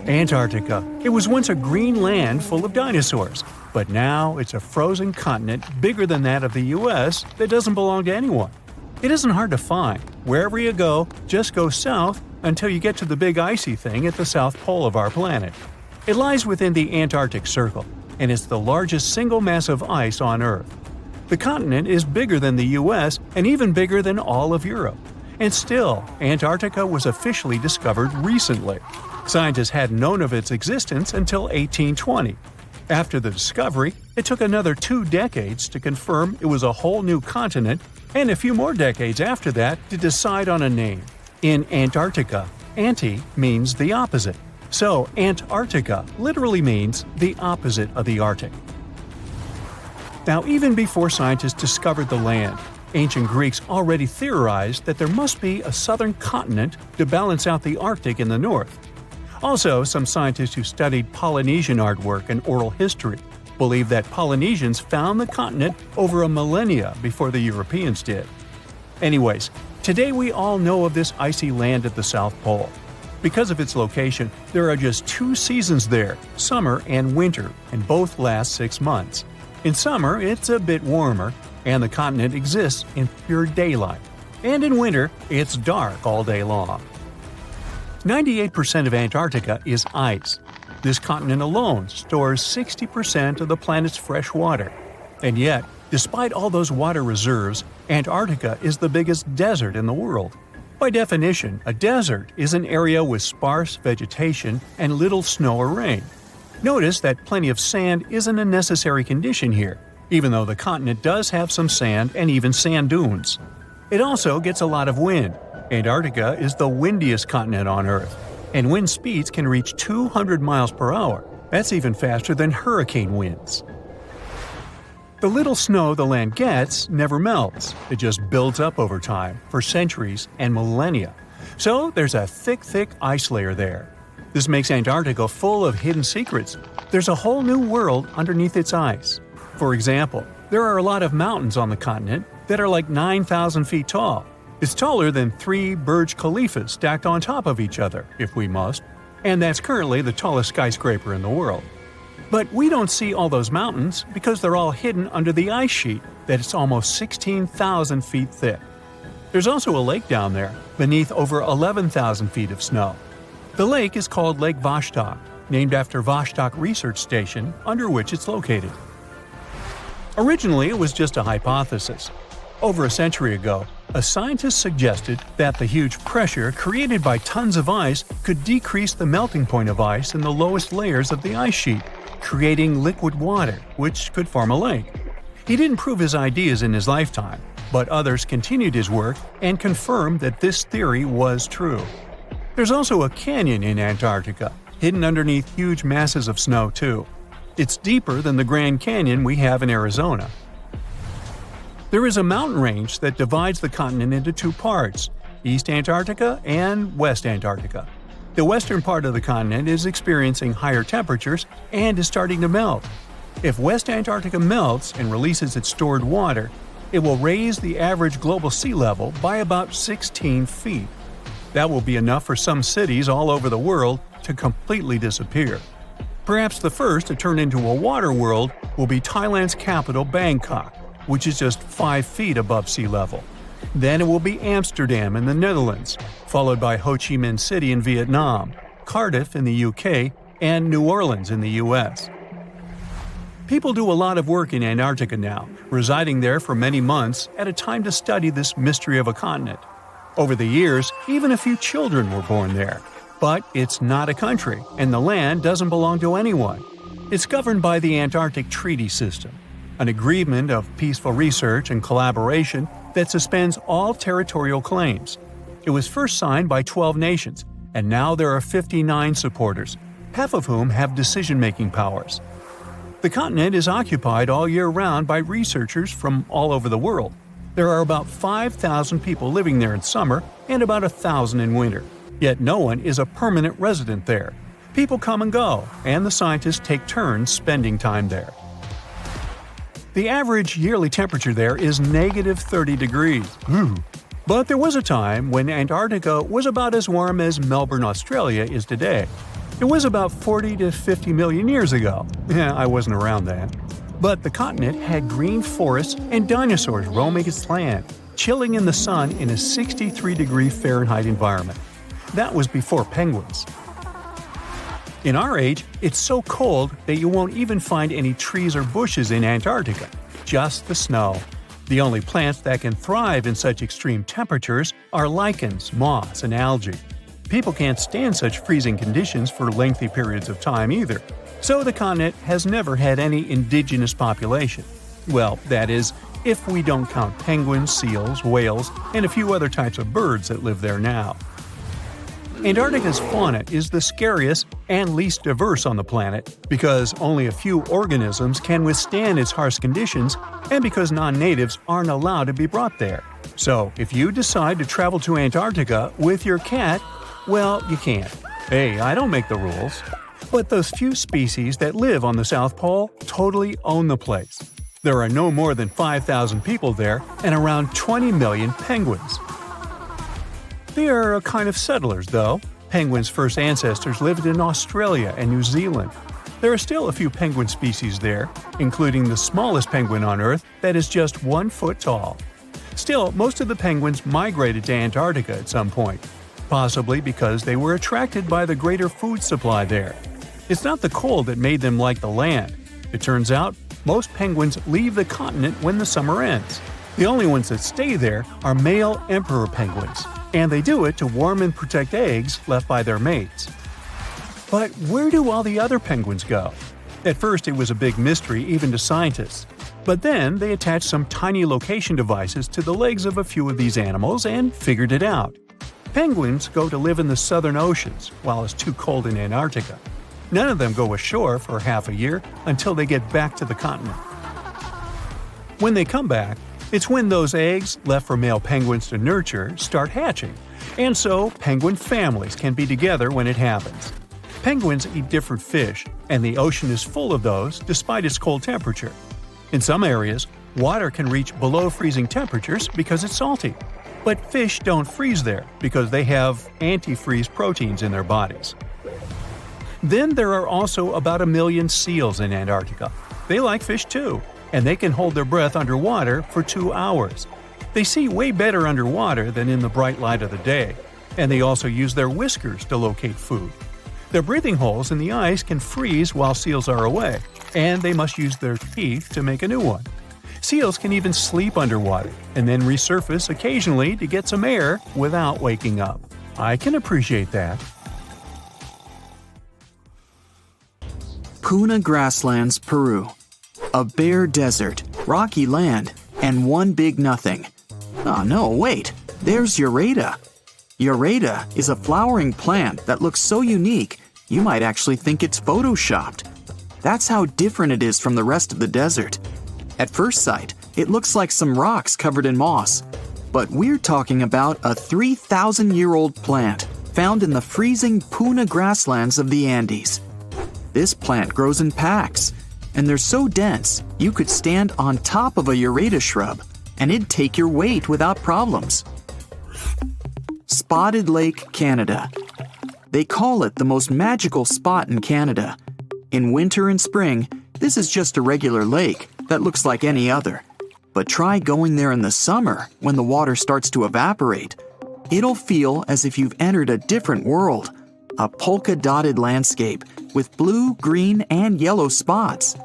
Antarctica. It was once a green land full of dinosaurs, but now it's a frozen continent bigger than that of the US that doesn't belong to anyone. It isn't hard to find. Wherever you go, just go south until you get to the big icy thing at the south pole of our planet. It lies within the Antarctic Circle, and it's the largest single mass of ice on Earth. The continent is bigger than the US and even bigger than all of Europe. And still, Antarctica was officially discovered recently. Scientists hadn't known of its existence until 1820. After the discovery, it took another 2 decades to confirm it was a whole new continent, and a few more decades after that to decide on a name. In Antarctica, Anti means the opposite, so Antarctica literally means the opposite of the Arctic. Now, even before scientists discovered the land, ancient Greeks already theorized that there must be a southern continent to balance out the Arctic in the north. Also, some scientists who studied Polynesian artwork and oral history believe that Polynesians found the continent over a millennia before the Europeans did. Anyways, today we all know of this icy land at the South Pole. Because of its location, there are just 2 seasons there, summer and winter, and both last 6 months. In summer, it's a bit warmer, and the continent exists in pure daylight. And in winter, it's dark all day long. 98% of Antarctica is ice. This continent alone stores 60% of the planet's fresh water. And yet, despite all those water reserves, Antarctica is the biggest desert in the world. By definition, a desert is an area with sparse vegetation and little snow or rain. Notice that plenty of sand isn't a necessary condition here, even though the continent does have some sand and even sand dunes. It also gets a lot of wind. Antarctica is the windiest continent on Earth, and wind speeds can reach 200 miles per hour. That's even faster than hurricane winds. The little snow the land gets never melts. It just builds up over time, for centuries and millennia. So there's a thick ice layer there. This makes Antarctica full of hidden secrets. There's a whole new world underneath its ice. For example, there are a lot of mountains on the continent that are like 9,000 feet tall. It's taller than 3 Burj Khalifas stacked on top of each other, if we must, and that's currently the tallest skyscraper in the world. But we don't see all those mountains because they're all hidden under the ice sheet that's almost 16,000 feet thick. There's also a lake down there, beneath over 11,000 feet of snow. The lake is called Lake Vostok, named after Vostok Research Station, under which it's located. Originally, it was just a hypothesis. Over a century ago, a scientist suggested that the huge pressure created by tons of ice could decrease the melting point of ice in the lowest layers of the ice sheet, creating liquid water, which could form a lake. He didn't prove his ideas in his lifetime, but others continued his work and confirmed that this theory was true. There's also a canyon in Antarctica, hidden underneath huge masses of snow too. It's deeper than the Grand Canyon we have in Arizona. There is a mountain range that divides the continent into 2 parts, East Antarctica and West Antarctica. The western part of the continent is experiencing higher temperatures and is starting to melt. If West Antarctica melts and releases its stored water, it will raise the average global sea level by about 16 feet. That will be enough for some cities all over the world to completely disappear. Perhaps the first to turn into a water world will be Thailand's capital, Bangkok, which is just 5 feet above sea level. Then it will be Amsterdam in the Netherlands, followed by Ho Chi Minh City in Vietnam, Cardiff in the UK, and New Orleans in the US. People do a lot of work in Antarctica now, residing there for many months at a time to study this mystery of a continent. Over the years, even a few children were born there. But it's not a country, and the land doesn't belong to anyone. It's governed by the Antarctic Treaty System, an agreement of peaceful research and collaboration that suspends all territorial claims. It was first signed by 12 nations, and now there are 59 supporters, half of whom have decision-making powers. The continent is occupied all year round by researchers from all over the world. There are about 5,000 people living there in summer and about 1,000 in winter. Yet no one is a permanent resident there. People come and go, and the scientists take turns spending time there. The average yearly temperature there is negative 30 degrees. But there was a time when Antarctica was about as warm as Melbourne, Australia is today. It was about 40 to 50 million years ago. I wasn't around then. But the continent had green forests and dinosaurs roaming its land, chilling in the sun in a 63-degree Fahrenheit environment. That was before penguins. In our age, it's so cold that you won't even find any trees or bushes in Antarctica, just the snow. The only plants that can thrive in such extreme temperatures are lichens, moss, and algae. People can't stand such freezing conditions for lengthy periods of time either. So the continent has never had any indigenous population. Well, that is, if we don't count penguins, seals, whales, and a few other types of birds that live there now. Antarctica's fauna is the scariest and least diverse on the planet because only a few organisms can withstand its harsh conditions and because non-natives aren't allowed to be brought there. So, if you decide to travel to Antarctica with your cat, well, you can't. Hey, I don't make the rules. But those few species that live on the South Pole totally own the place. There are no more than 5,000 people there and around 20 million penguins. They are a kind of settlers, though. Penguins' first ancestors lived in Australia and New Zealand. There are still a few penguin species there, including the smallest penguin on Earth that is just 1 foot tall. Still, most of the penguins migrated to Antarctica at some point, possibly because they were attracted by the greater food supply there. It's not the cold that made them like the land. It turns out, most penguins leave the continent when the summer ends. The only ones that stay there are male emperor penguins, and they do it to warm and protect eggs left by their mates. But where do all the other penguins go? At first it was a big mystery even to scientists, but then they attached some tiny location devices to the legs of a few of these animals and figured it out. Penguins go to live in the southern oceans while it's too cold in Antarctica. None of them go ashore for half a year until they get back to the continent. When they come back, it's when those eggs, left for male penguins to nurture, start hatching, and so penguin families can be together when it happens. Penguins eat different fish, and the ocean is full of those despite its cold temperature. In some areas, water can reach below freezing temperatures because it's salty. But fish don't freeze there because they have antifreeze proteins in their bodies. Then there are also about 1 million seals in Antarctica. They like fish too, and they can hold their breath underwater for 2 hours. They see way better underwater than in the bright light of the day, and they also use their whiskers to locate food. Their breathing holes in the ice can freeze while seals are away, and they must use their teeth to make a new one. Seals can even sleep underwater and then resurface occasionally to get some air without waking up. I can appreciate that.
Puna Grasslands, Peru. A bare desert, rocky land, and one big nothing. Oh no, wait, there's Ureta. Ureta is a flowering plant that looks so unique, you might actually think it's photoshopped. That's how different it is from the rest of the desert. At first sight, it looks like some rocks covered in moss. But we're talking about a 3,000-year-old plant found in the freezing Puna grasslands of the Andes. This plant grows in packs, and they're so dense you could stand on top of a Ureta shrub, and it'd take your weight without problems. Spotted Lake, Canada. They call it the most magical spot in Canada. In winter and spring, this is just a regular lake that looks like any other. But try going there in the summer when the water starts to evaporate. It'll feel as if you've entered a different world, a polka-dotted landscape with blue, green, and yellow spots.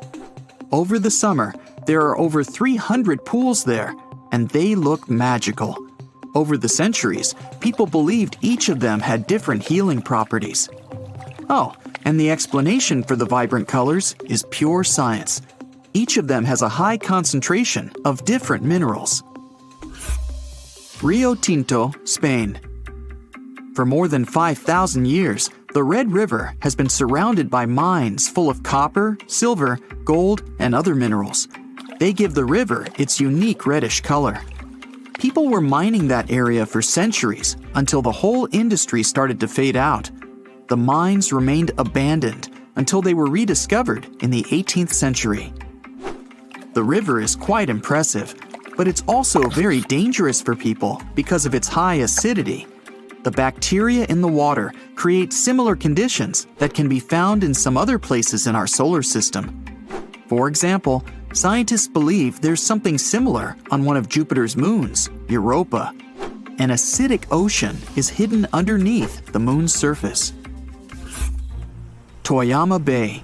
Over the summer, there are over 300 pools there, and they look magical. Over the centuries, people believed each of them had different healing properties. Oh, and the explanation for the vibrant colors is pure science. Each of them has a high concentration of different minerals. Rio Tinto, Spain. For more than 5,000 years, the Red River has been surrounded by mines full of copper, silver, gold, and other minerals. They give the river its unique reddish color. People were mining that area for centuries until the whole industry started to fade out. The mines remained abandoned until they were rediscovered in the 18th century. The river is quite impressive, but it's also very dangerous for people because of its high acidity. The bacteria in the water create similar conditions that can be found in some other places in our solar system. For example, scientists believe there's something similar on one of Jupiter's moons, Europa. An acidic ocean is hidden underneath the moon's surface. Toyama Bay.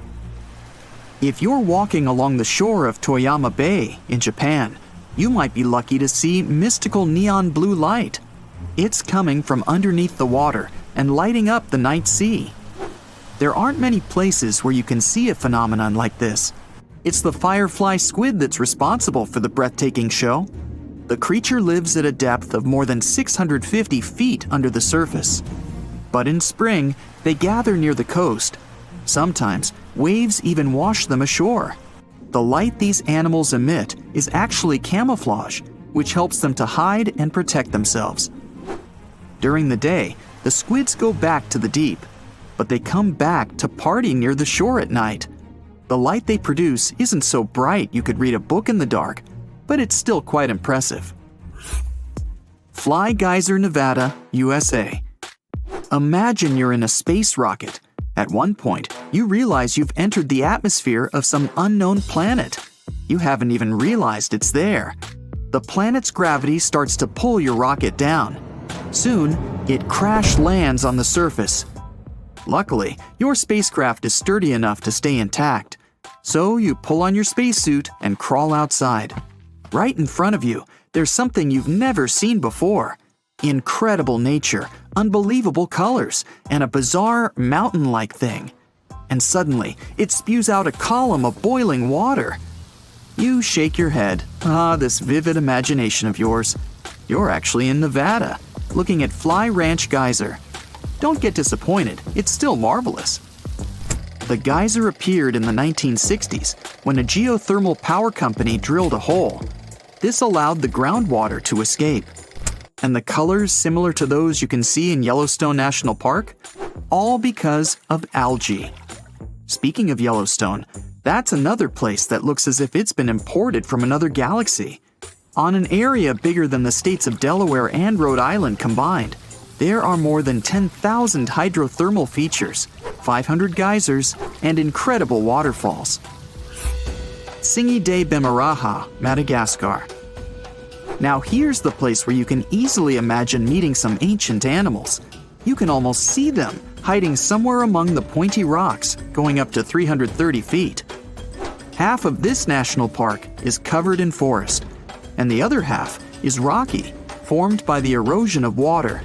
If you're walking along the shore of Toyama Bay in Japan, you might be lucky to see mystical neon blue light. It's coming from underneath the water and lighting up the night sea. There aren't many places where you can see a phenomenon like this. It's the firefly squid that's responsible for the breathtaking show. The creature lives at a depth of more than 650 feet under the surface. But in spring, they gather near the coast. Sometimes, waves even wash them ashore. The light these animals emit is actually camouflage, which helps them to hide and protect themselves. During the day, the squids go back to the deep, but they come back to party near the shore at night. The light they produce isn't so bright you could read a book in the dark, but it's still quite impressive. Fly Geyser, Nevada, USA. Imagine you're in a space rocket. At one point, you realize you've entered the atmosphere of some unknown planet. You haven't even realized it's there. The planet's gravity starts to pull your rocket down. Soon, it crash lands on the surface. Luckily, your spacecraft is sturdy enough to stay intact. So you pull on your spacesuit and crawl outside. Right in front of you, there's something you've never seen before. Incredible nature, unbelievable colors, and a bizarre mountain-like thing. And suddenly, it spews out a column of boiling water. You shake your head. This vivid imagination of yours. You're actually in Nevada, looking at Fly Ranch Geyser. Don't get disappointed, it's still marvelous. The geyser appeared in the 1960s when a geothermal power company drilled a hole. This allowed the groundwater to escape. And the colors similar to those you can see in Yellowstone National Park? All because of algae. Speaking of Yellowstone, that's another place that looks as if it's been imported from another galaxy. On an area bigger than the states of Delaware and Rhode Island combined, there are more than 10,000 hydrothermal features, 500 geysers, and incredible waterfalls. Tsingy de Bemaraha, Madagascar. Now here's the place where you can easily imagine meeting some ancient animals. You can almost see them hiding somewhere among the pointy rocks, going up to 330 feet. Half of this national park is covered in forest, and the other half is rocky, formed by the erosion of water.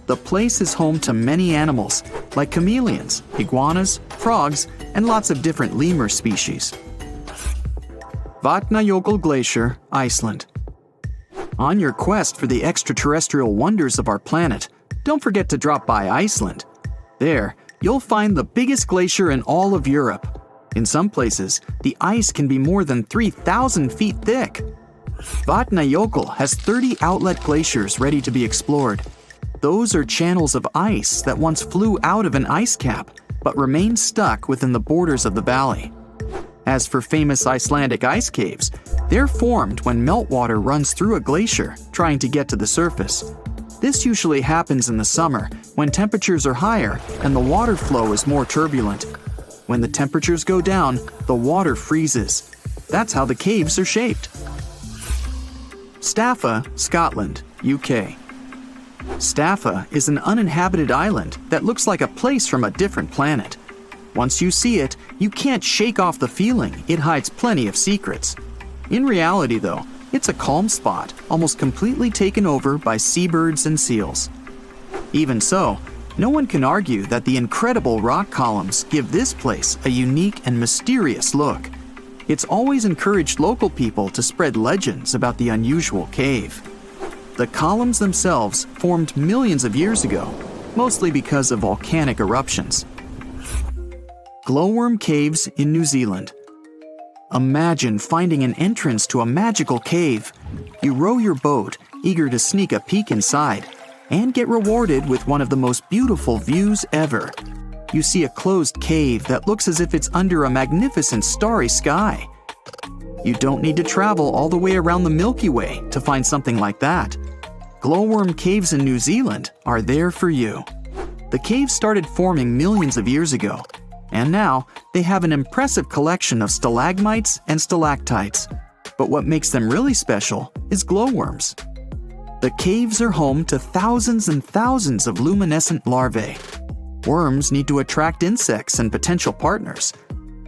The place is home to many animals, like chameleons, iguanas, frogs, and lots of different lemur species. Vatnajökull Glacier, Iceland. On your quest for the extraterrestrial wonders of our planet, don't forget to drop by Iceland. There, you'll find the biggest glacier in all of Europe. In some places, the ice can be more than 3,000 feet thick. Vatnajökull has 30 outlet glaciers ready to be explored. Those are channels of ice that once flew out of an ice cap, but remained stuck within the borders of the valley. As for famous Icelandic ice caves, they're formed when meltwater runs through a glacier, trying to get to the surface. This usually happens in the summer, when temperatures are higher and the water flow is more turbulent. When the temperatures go down, the water freezes. That's how the caves are shaped. Staffa, Scotland, UK. Staffa is an uninhabited island that looks like a place from a different planet. Once you see it, you can't shake off the feeling it hides plenty of secrets. In reality, though, it's a calm spot, almost completely taken over by seabirds and seals. Even so, no one can argue that the incredible rock columns give this place a unique and mysterious look. It's always encouraged local people to spread legends about the unusual cave. The columns themselves formed millions of years ago, mostly because of volcanic eruptions. Glowworm caves in New Zealand. Imagine finding an entrance to a magical cave. You row your boat, eager to sneak a peek inside, and get rewarded with one of the most beautiful views ever. You see a closed cave that looks as if it's under a magnificent starry sky. You don't need to travel all the way around the Milky Way to find something like that. Glowworm caves in New Zealand are there for you. The caves started forming millions of years ago, and now they have an impressive collection of stalagmites and stalactites. But what makes them really special is glowworms. The caves are home to thousands and thousands of luminescent larvae. Worms need to attract insects and potential partners.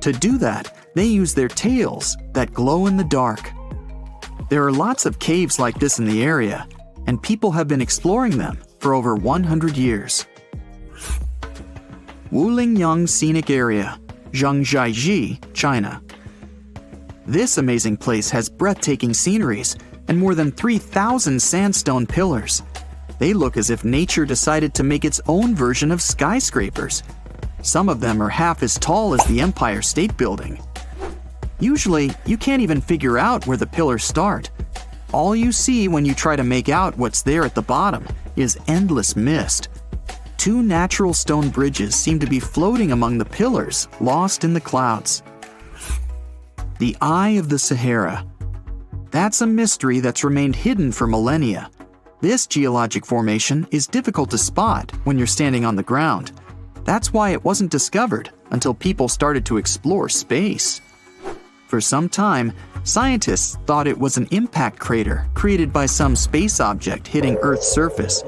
To do that, they use their tails that glow in the dark. There are lots of caves like this in the area, and people have been exploring them for over 100 years. Wulingyang Scenic Area, Zhangjiajie, China. This amazing place has breathtaking sceneries and more than 3,000 sandstone pillars. They look as if nature decided to make its own version of skyscrapers. Some of them are half as tall as the Empire State Building. Usually, you can't even figure out where the pillars start. All you see when you try to make out what's there at the bottom is endless mist. Two natural stone bridges seem to be floating among the pillars, lost in the clouds. The Eye of the Sahara. That's a mystery that's remained hidden for millennia. This geologic formation is difficult to spot when you're standing on the ground. That's why it wasn't discovered until people started to explore space. For some time, scientists thought it was an impact crater created by some space object hitting Earth's surface.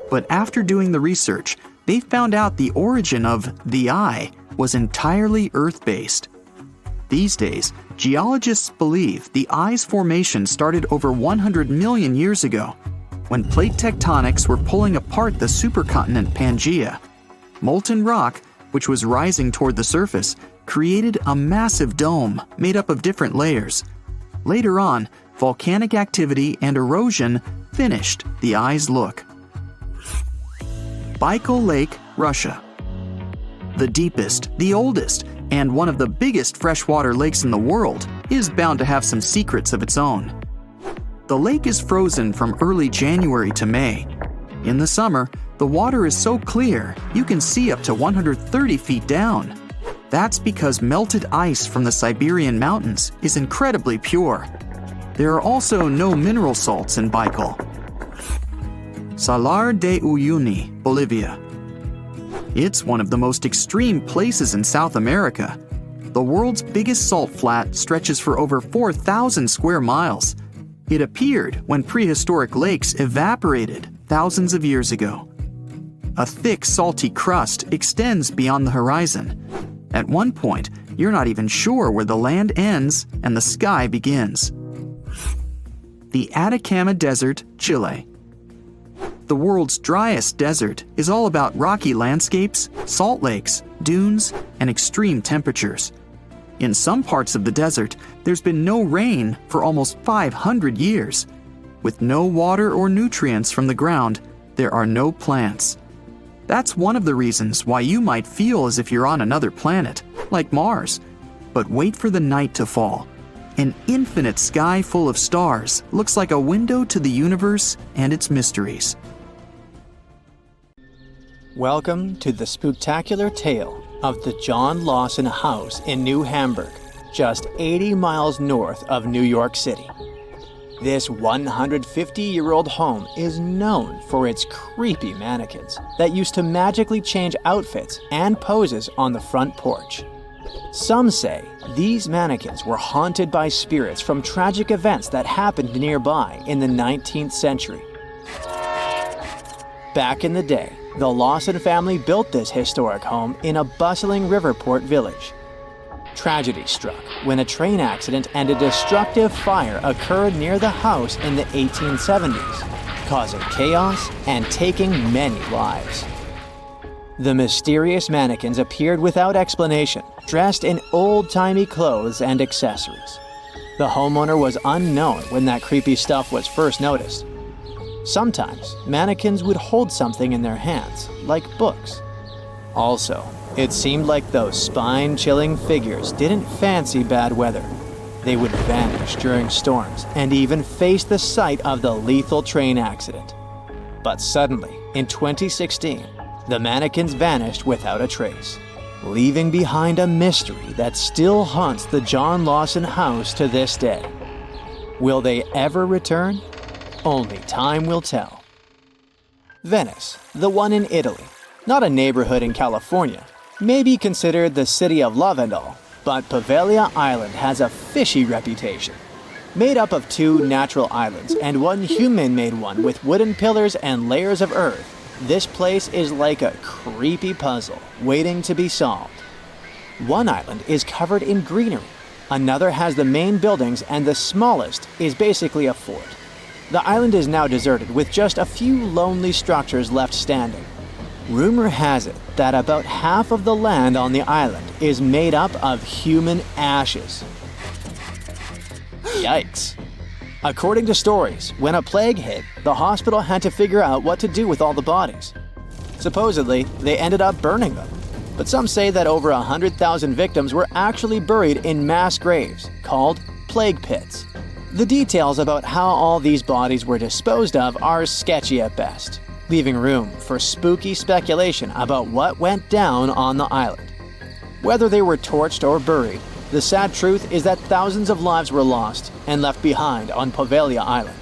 But after doing the research, they found out the origin of the Eye was entirely Earth-based. These days, geologists believe the Eye's formation started over 100 million years ago, when plate tectonics were pulling apart the supercontinent Pangaea. Molten rock, which was rising toward the surface, created a massive dome made up of different layers. Later on, volcanic activity and erosion finished the Eye's look. Baikal Lake, Russia. The deepest, the oldest, and one of the biggest freshwater lakes in the world is bound to have some secrets of its own. The lake is frozen from early January to May. In the summer, the water is so clear you can see up to 130 feet down. That's because melted ice from the Siberian mountains is incredibly pure. There are also no mineral salts in Baikal. Salar de Uyuni, Bolivia. It's one of the most extreme places in South America. The world's biggest salt flat stretches for over 4,000 square miles. It appeared when prehistoric lakes evaporated thousands of years ago. A thick, salty crust extends beyond the horizon. At one point, you're not even sure where the land ends and the sky begins. The Atacama Desert, Chile. The world's driest desert is all about rocky landscapes, salt lakes, dunes, and extreme temperatures. In some parts of the desert, there's been no rain for almost 500 years. With no water or nutrients from the ground, there are no plants. That's one of the reasons why you might feel as if you're on another planet, like Mars. But wait for the night to fall. An infinite sky full of stars looks like a window to the universe and its mysteries.
Welcome to the spectacular tale of the John Lawson House in New Hamburg, just 80 miles north of New York City. This 150-year-old home is known for its creepy mannequins that used to magically change outfits and poses on the front porch. Some say these mannequins were haunted by spirits from tragic events that happened nearby in the 19th century. Back in the day, the Lawson family built this historic home in a bustling riverport village. Tragedy struck when a train accident and a destructive fire occurred near the house in the 1870s, causing chaos and taking many lives. The mysterious mannequins appeared without explanation, dressed in old-timey clothes and accessories. The homeowner was unknown when that creepy stuff was first noticed. Sometimes, mannequins would hold something in their hands, like books. Also, it seemed like those spine-chilling figures didn't fancy bad weather. They would vanish during storms and even face the site of the lethal train accident. But suddenly, in 2016, the mannequins vanished without a trace, leaving behind a mystery that still haunts the John Lawson house to this day. Will they ever return? Only time will tell. Venice, the one in Italy, not a neighborhood in California, may be considered the city of love and all, but Poveglia Island has a fishy reputation. Made up of 2 natural islands and 1 human-made one with wooden pillars and layers of earth, this place is like a creepy puzzle waiting to be solved. One island is covered in greenery, another has the main buildings, and the smallest is basically a fort. The island is now deserted with just a few lonely structures left standing. Rumor has it that about half of the land on the island is made up of human ashes. Yikes. According to stories, when a plague hit, the hospital had to figure out what to do with all the bodies. Supposedly, they ended up burning them, but some say that over 100,000 victims were actually buried in mass graves called plague pits. The details about how all these bodies were disposed of are sketchy at best, leaving room for spooky speculation about what went down on the island. Whether they were torched or buried, the sad truth is that thousands of lives were lost and left behind on Poveglia Island.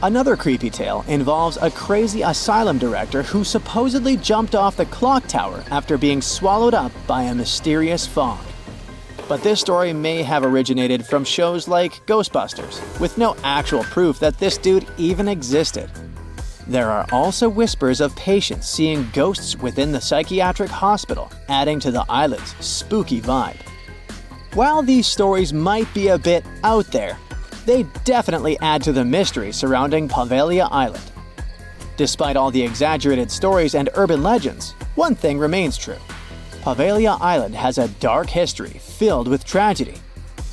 Another creepy tale involves a crazy asylum director who supposedly jumped off the clock tower after being swallowed up by a mysterious fog. But this story may have originated from shows like Ghostbusters, with no actual proof that this dude even existed. There are also whispers of patients seeing ghosts within the psychiatric hospital, adding to the island's spooky vibe. While these stories might be a bit out there, they definitely add to the mystery surrounding Poveglia Island. Despite all the exaggerated stories and urban legends, one thing remains true. Poveglia Island has a dark history filled with tragedy.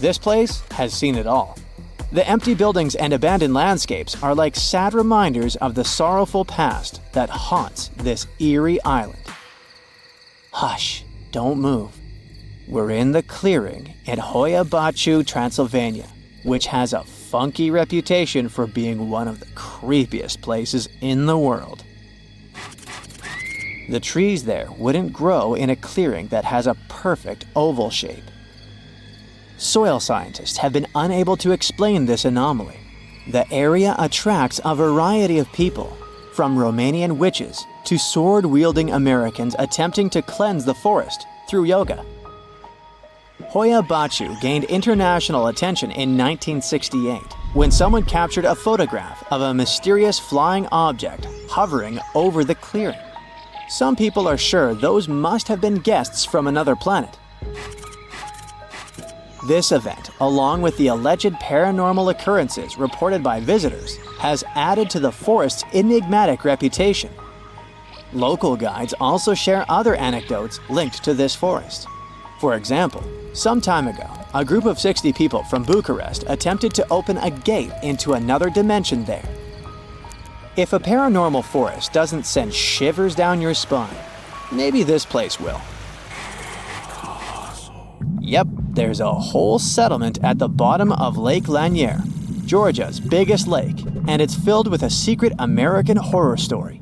This place has seen it all. The empty buildings and abandoned landscapes are like sad reminders of the sorrowful past that haunts this eerie island. Hush, don't move. We're in the clearing in Hoia Baciu, Transylvania, which has a funky reputation for being one of the creepiest places in the world. The trees there wouldn't grow in a clearing that has a perfect oval shape. Soil scientists have been unable to explain this anomaly. The area attracts a variety of people, from Romanian witches to sword-wielding Americans attempting to cleanse the forest through yoga. Hoia Baciu gained international attention in 1968 when someone captured a photograph of a mysterious flying object hovering over the clearing. Some people are sure those must have been guests from another planet. This event, along with the alleged paranormal occurrences reported by visitors, has added to the forest's enigmatic reputation. Local guides also share other anecdotes linked to this forest. For example, some time ago, a group of 60 people from Bucharest attempted to open a gate into another dimension there. If a paranormal forest doesn't send shivers down your spine, maybe this place will. Yep, there's a whole settlement at the bottom of Lake Lanier, Georgia's biggest lake, and it's filled with a secret American horror story.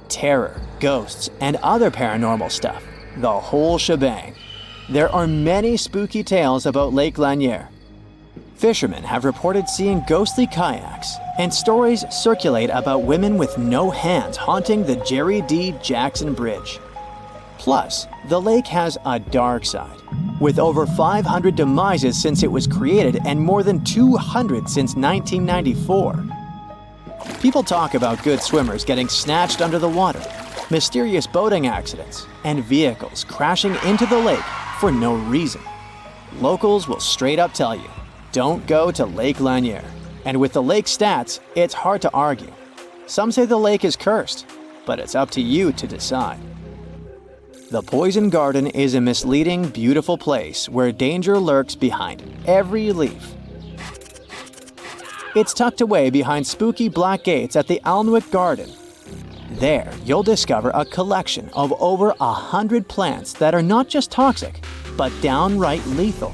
Terror, ghosts, and other paranormal stuff. The whole shebang. There are many spooky tales about Lake Lanier. Fishermen have reported seeing ghostly kayaks, and stories circulate about women with no hands haunting the Jerry D. Jackson Bridge. Plus, the lake has a dark side, with over 500 demises since it was created and more than 200 since 1994. People talk about good swimmers getting snatched under the water, mysterious boating accidents, and vehicles crashing into the lake for no reason. Locals will straight up tell you, don't go to Lake Lanier. And with the lake stats, it's hard to argue. Some say the lake is cursed, but it's up to you to decide. The Poison Garden is a misleading, beautiful place where danger lurks behind every leaf. It's tucked away behind spooky black gates at the Alnwick Garden. There, you'll discover a collection of over 100 plants that are not just toxic, but downright lethal.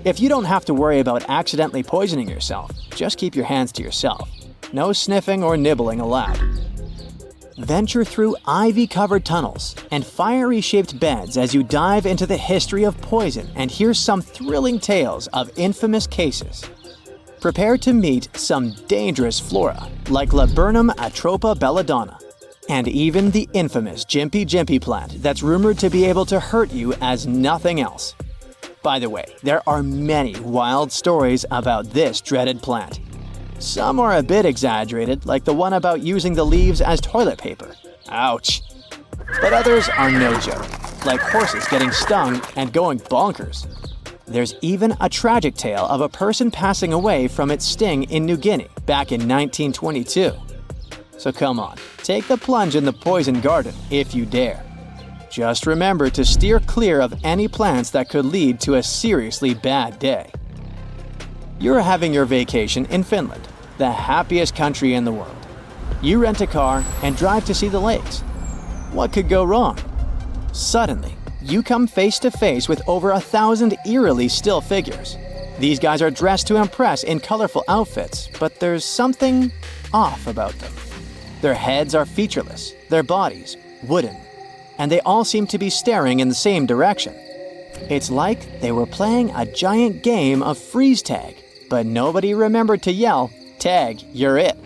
If you don't have to worry about accidentally poisoning yourself, just keep your hands to yourself. No sniffing or nibbling allowed. Venture through ivy-covered tunnels and fiery-shaped beds as you dive into the history of poison and hear some thrilling tales of infamous cases. Prepare to meet some dangerous flora like Laburnum atropa belladonna, and even the infamous Jimpy Jimpy plant that's rumored to be able to hurt you as nothing else. By the way, there are many wild stories about this dreaded plant. Some are a bit exaggerated, like the one about using the leaves as toilet paper. Ouch. But others are no joke, like horses getting stung and going bonkers. There's even a tragic tale of a person passing away from its sting in New Guinea back in 1922. So come on, take the plunge in the Poison Garden if you dare. Just remember to steer clear of any plants that could lead to a seriously bad day. You're having your vacation in Finland, the happiest country in the world. You rent a car and drive to see the lakes. What could go wrong? Suddenly, you come face to face with over 1,000 eerily still figures. These guys are dressed to impress in colorful outfits, but there's something off about them. Their heads are featureless, their bodies wooden, and they all seem to be staring in the same direction. It's like they were playing a giant game of freeze tag, but nobody remembered to yell, "Tag, you're it."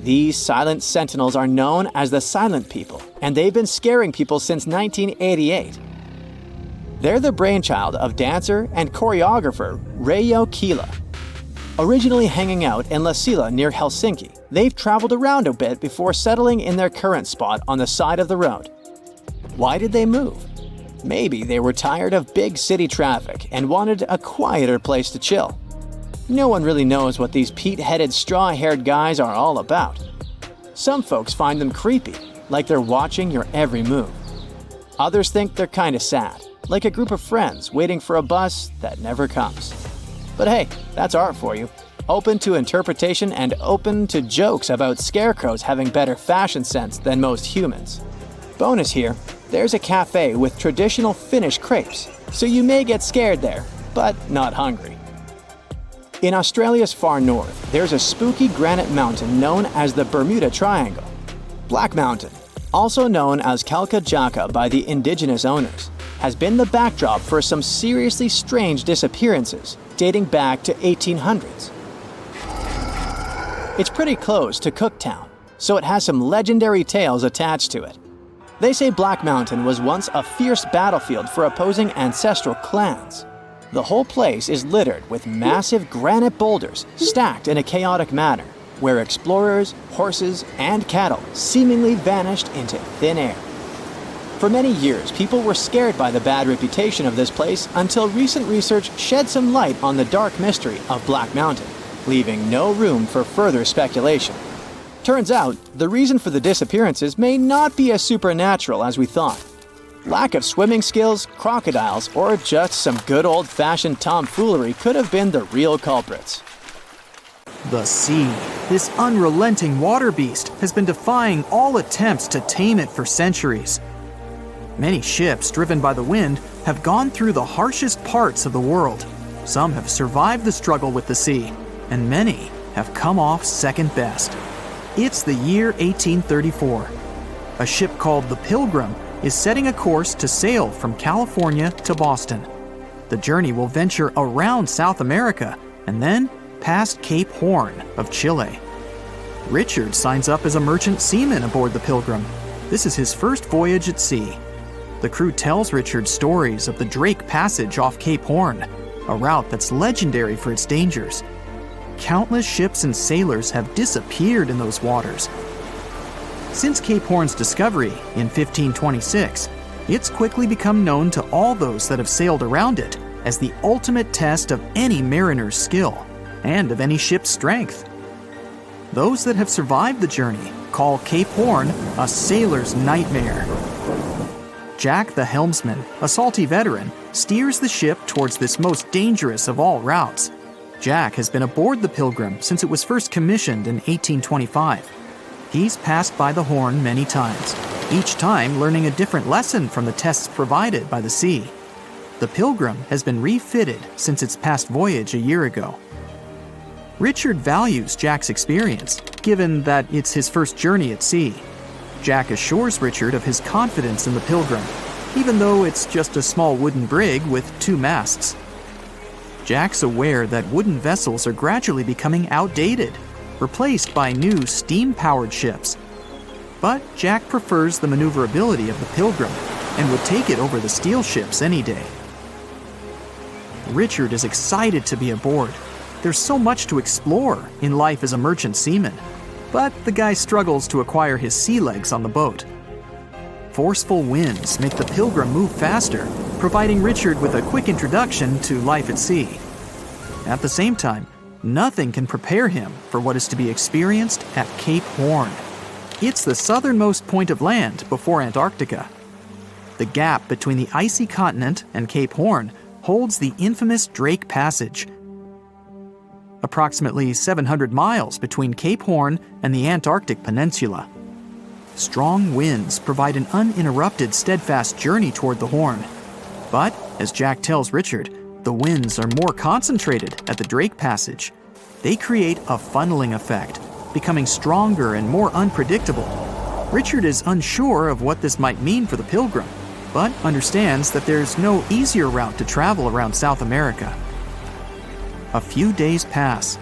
These silent sentinels are known as the Silent People, and they've been scaring people since 1988. They're the brainchild of dancer and choreographer Reijo Kila. Originally hanging out in Lasila near Helsinki, they've traveled around a bit before settling in their current spot on the side of the road. Why did they move? Maybe they were tired of big city traffic and wanted a quieter place to chill. No one really knows what these peat-headed, straw-haired guys are all about. Some folks find them creepy, like they're watching your every move. Others think they're kinda sad, like a group of friends waiting for a bus that never comes. But hey, that's art for you. Open to interpretation and open to jokes about scarecrows having better fashion sense than most humans. Bonus here, there's a cafe with traditional Finnish crepes, so you may get scared there, but not hungry. In Australia's far north, there's a spooky granite mountain known as the Bermuda Triangle. Black Mountain, also known as Kalkajaka by the indigenous owners, has been the backdrop for some seriously strange disappearances dating back to 1800s. It's pretty close to Cooktown, so it has some legendary tales attached to it. They say Black Mountain was once a fierce battlefield for opposing ancestral clans. The whole place is littered with massive granite boulders stacked in a chaotic manner, where explorers, horses, and cattle seemingly vanished into thin air. For many years, people were scared by the bad reputation of this place until recent research shed some light on the dark mystery of Black Mountain, leaving no room for further speculation. Turns out, the reason for the disappearances may not be as supernatural as we thought. Lack of swimming skills, crocodiles, or just some good old-fashioned tomfoolery could have been the real culprits.
The sea, this unrelenting water beast, has been defying all attempts to tame it for centuries. Many ships driven by the wind have gone through the harshest parts of the world. Some have survived the struggle with the sea, and many have come off second best. It's the year 1834. A ship called the Pilgrim is setting a course to sail from California to Boston. The journey will venture around South America and then past Cape Horn of Chile. Richard signs up as a merchant seaman aboard the Pilgrim. This is his first voyage at sea. The crew tells Richard stories of the Drake Passage off Cape Horn, a route that's legendary for its dangers. Countless ships and sailors have disappeared in those waters. Since Cape Horn's discovery in 1526, it's quickly become known to all those that have sailed around it as the ultimate test of any mariner's skill and of any ship's strength. Those that have survived the journey call Cape Horn a sailor's nightmare. Jack the helmsman, a salty veteran, steers the ship towards this most dangerous of all routes. Jack has been aboard the Pilgrim since it was first commissioned in 1825. He's passed by the Horn many times, each time learning a different lesson from the tests provided by the sea. The Pilgrim has been refitted since its past voyage a year ago. Richard values Jack's experience, given that it's his first journey at sea. Jack assures Richard of his confidence in the Pilgrim, even though it's just a small wooden brig with 2 masts. Jack's aware that wooden vessels are gradually becoming outdated, replaced by new steam-powered ships. But Jack prefers the maneuverability of the Pilgrim and would take it over the steel ships any day. Richard is excited to be aboard. There's so much to explore in life as a merchant seaman, but the guy struggles to acquire his sea legs on the boat. Forceful winds make the Pilgrim move faster, providing Richard with a quick introduction to life at sea. At the same time, nothing can prepare him for what is to be experienced at Cape Horn. It's the southernmost point of land before Antarctica. The gap between the icy continent and Cape Horn holds the infamous Drake Passage. approximately 700 miles between Cape Horn and the Antarctic Peninsula. Strong winds provide an uninterrupted, steadfast journey toward the Horn. But, as Jack tells Richard, the winds are more concentrated at the Drake Passage. They create a funneling effect, becoming stronger and more unpredictable. Richard is unsure of what this might mean for the Pilgrim, but understands that there's no easier route to travel around South America. A few days pass.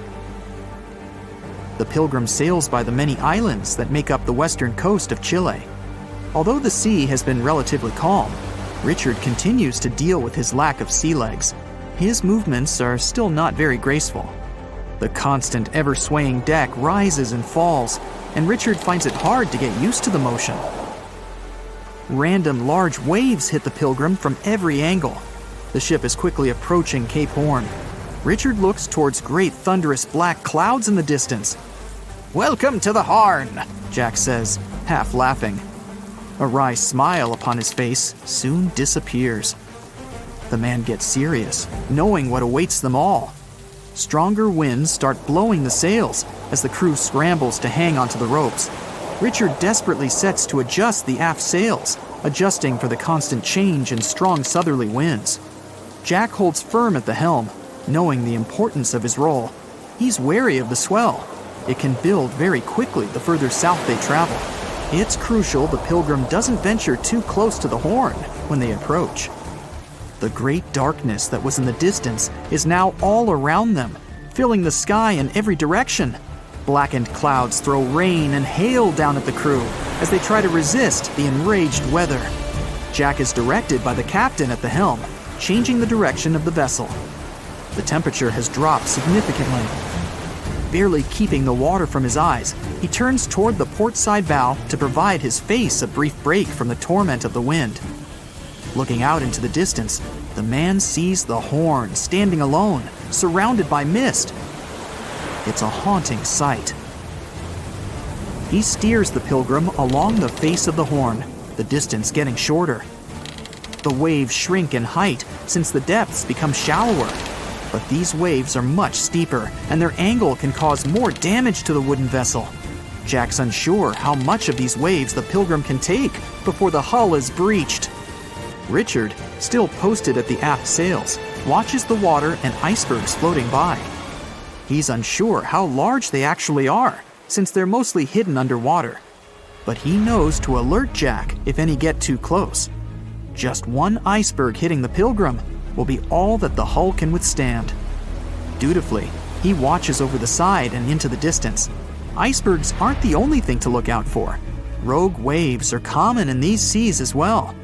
The Pilgrim sails by the many islands that make up the western coast of Chile. Although the sea has been relatively calm, Richard continues to deal with his lack of sea legs. His movements are still not very graceful. The constant, ever-swaying deck rises and falls, and Richard finds it hard to get used to the motion. Random large waves hit the Pilgrim from every angle. The ship is quickly approaching Cape Horn. Richard looks towards great thunderous black clouds in the distance. "Welcome to the Horn," Jack says, half laughing. A wry smile upon his face soon disappears. The man gets serious, knowing what awaits them all. Stronger winds start blowing the sails as the crew scrambles to hang onto the ropes. Richard desperately sets to adjust the aft sails, adjusting for the constant change in strong southerly winds. Jack holds firm at the helm, knowing the importance of his role. He's wary of the swell. It can build very quickly the further south they travel. It's crucial the Pilgrim doesn't venture too close to the Horn when they approach. The great darkness that was in the distance is now all around them, filling the sky in every direction. Blackened clouds throw rain and hail down at the crew as they try to resist the enraged weather. Jack is directed by the captain at the helm, changing the direction of the vessel. The temperature has dropped significantly. Barely keeping the water from his eyes, he turns toward the port side bow to provide his face a brief break from the torment of the wind. Looking out into the distance, the man sees the Horn standing alone, surrounded by mist. It's a haunting sight. He steers the Pilgrim along the face of the Horn, the distance getting shorter. The waves shrink in height since the depths become shallower. But these waves are much steeper, and their angle can cause more damage to the wooden vessel. Jack's unsure how much of these waves the Pilgrim can take before the hull is breached. Richard, still posted at the aft sails, watches the water and icebergs floating by. He's unsure how large they actually are, since they're mostly hidden underwater. But he knows to alert Jack if any get too close. Just one iceberg hitting the Pilgrim will be all that the hull can withstand. Dutifully, he watches over the side and into the distance. Icebergs aren't the only thing to look out for. Rogue waves are common in these seas as well.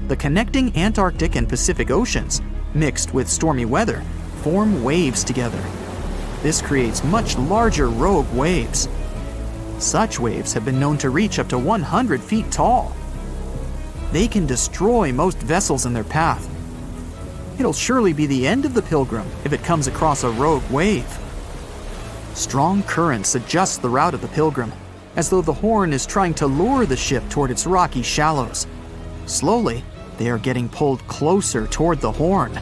The connecting Antarctic and Pacific Oceans, mixed with stormy weather, form waves together. This creates much larger rogue waves. Such waves have been known to reach up to 100 feet tall. They can destroy most vessels in their path. It'll surely be the end of the Pilgrim if it comes across a rogue wave. Strong currents adjust the route of the Pilgrim, as though the Horn is trying to lure the ship toward its rocky shallows. Slowly, they are getting pulled closer toward the Horn.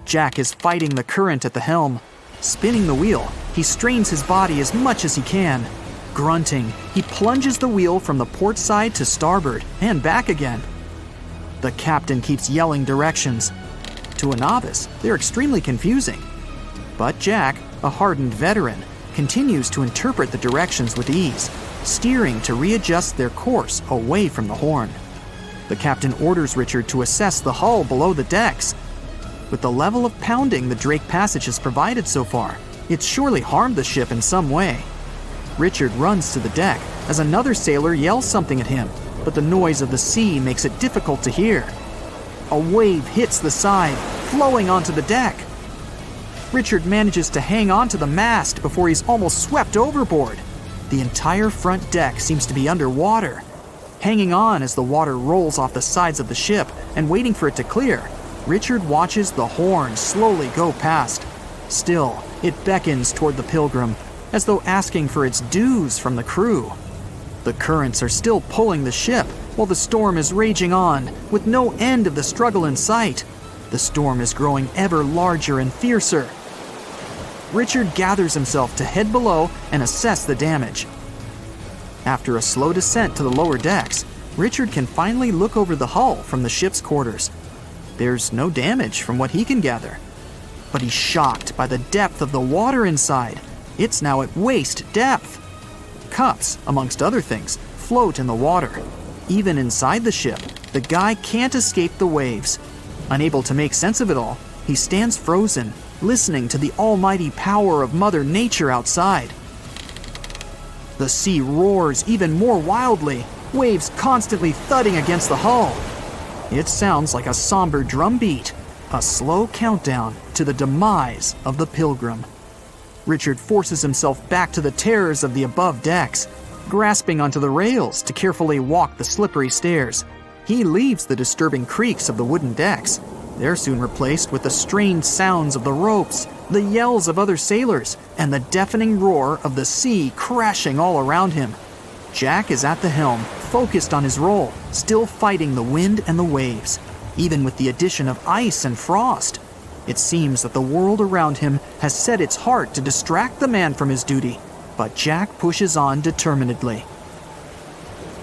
Jack is fighting the current at the helm. Spinning the wheel, he strains his body as much as he can. Grunting, he plunges the wheel from the port side to starboard and back again. The captain keeps yelling directions. To a novice, they're extremely confusing. But Jack, a hardened veteran, continues to interpret the directions with ease, steering to readjust their course away from the Horn. The captain orders Richard to assess the hull below the decks. With the level of pounding the Drake Passage has provided so far, it's surely harmed the ship in some way. Richard runs to the deck as another sailor yells something at him, but the noise of the sea makes it difficult to hear. A wave hits the side, flowing onto the deck. Richard manages to hang onto the mast before he's almost swept overboard. The entire front deck seems to be underwater. Hanging on as the water rolls off the sides of the ship and waiting for it to clear, Richard watches the Horn slowly go past. Still, it beckons toward the Pilgrim, as though asking for its dues from the crew. The currents are still pulling the ship, while the storm is raging on, with no end of the struggle in sight. The storm is growing ever larger and fiercer. Richard gathers himself to head below and assess the damage. After a slow descent to the lower decks, Richard can finally look over the hull from the ship's quarters. There's no damage from what he can gather. But he's shocked by the depth of the water inside. It's now at waist depth. Cups, amongst other things, float in the water. Even inside the ship, the guy can't escape the waves. Unable to make sense of it all, he stands frozen, listening to the almighty power of Mother Nature outside. The sea roars even more wildly, waves constantly thudding against the hull. It sounds like a somber drumbeat, a slow countdown to the demise of the Pilgrim. Richard forces himself back to the terrors of the above decks, grasping onto the rails to carefully walk the slippery stairs. He leaves the disturbing creaks of the wooden decks. They're soon replaced with the strained sounds of the ropes, the yells of other sailors, and the deafening roar of the sea crashing all around him. Jack is at the helm, focused on his role, still fighting the wind and the waves, even with the addition of ice and frost. It seems that the world around him has set its heart to distract the man from his duty, but Jack pushes on determinedly.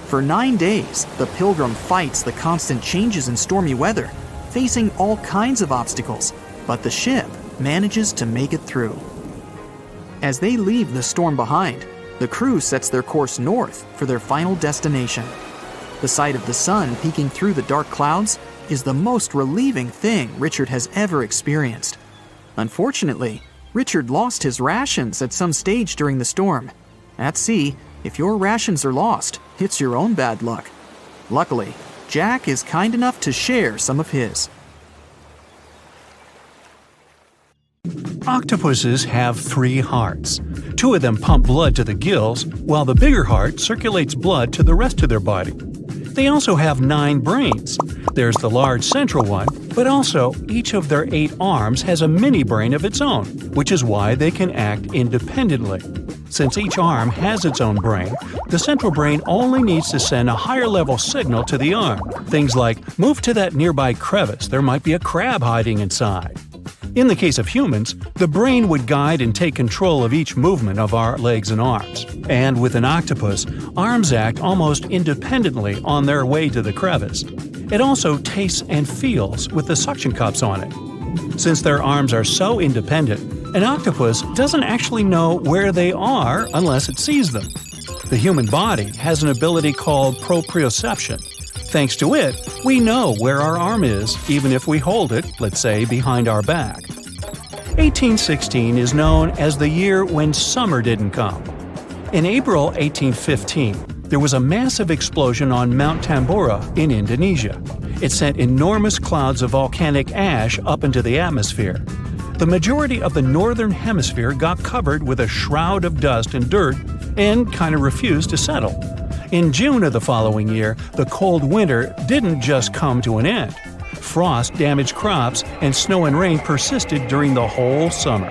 For 9 days, the Pilgrim fights the constant changes in stormy weather, facing all kinds of obstacles, but the ship manages to make it through. As they leave the storm behind, the crew sets their course north for their final destination. The sight of the sun peeking through the dark clouds is the most relieving thing Richard has ever experienced. Unfortunately, Richard lost his rations at some stage during the storm. At sea, if your rations are lost, it's your own bad luck. Luckily, Jack is kind enough to share some of his.
Octopuses have 3 hearts. 2 of them pump blood to the gills, while the bigger heart circulates blood to the rest of their body. They also have 9 brains. There's the large central one, but also each of their 8 arms has a mini brain of its own, which is why they can act independently. Since each arm has its own brain, the central brain only needs to send a higher level signal to the arm. Things like, move to that nearby crevice, there might be a crab hiding inside. In the case of humans, the brain would guide and take control of each movement of our legs and arms. And with an octopus, arms act almost independently on their way to the crevice. It also tastes and feels with the suction cups on it. Since their arms are so independent, an octopus doesn't actually know where they are unless it sees them. The human body has an ability called proprioception. Thanks to it, we know where our arm is, even if we hold it, let's say, behind our back. 1816 is known as the year when summer didn't come. In April 1815, there was a massive explosion on Mount Tambora in Indonesia. It sent enormous clouds of volcanic ash up into the atmosphere. The majority of the northern hemisphere got covered with a shroud of dust and dirt and kind of refused to settle. In June of the following year, the cold winter didn't just come to an end. Frost damaged crops and snow and rain persisted during the whole summer.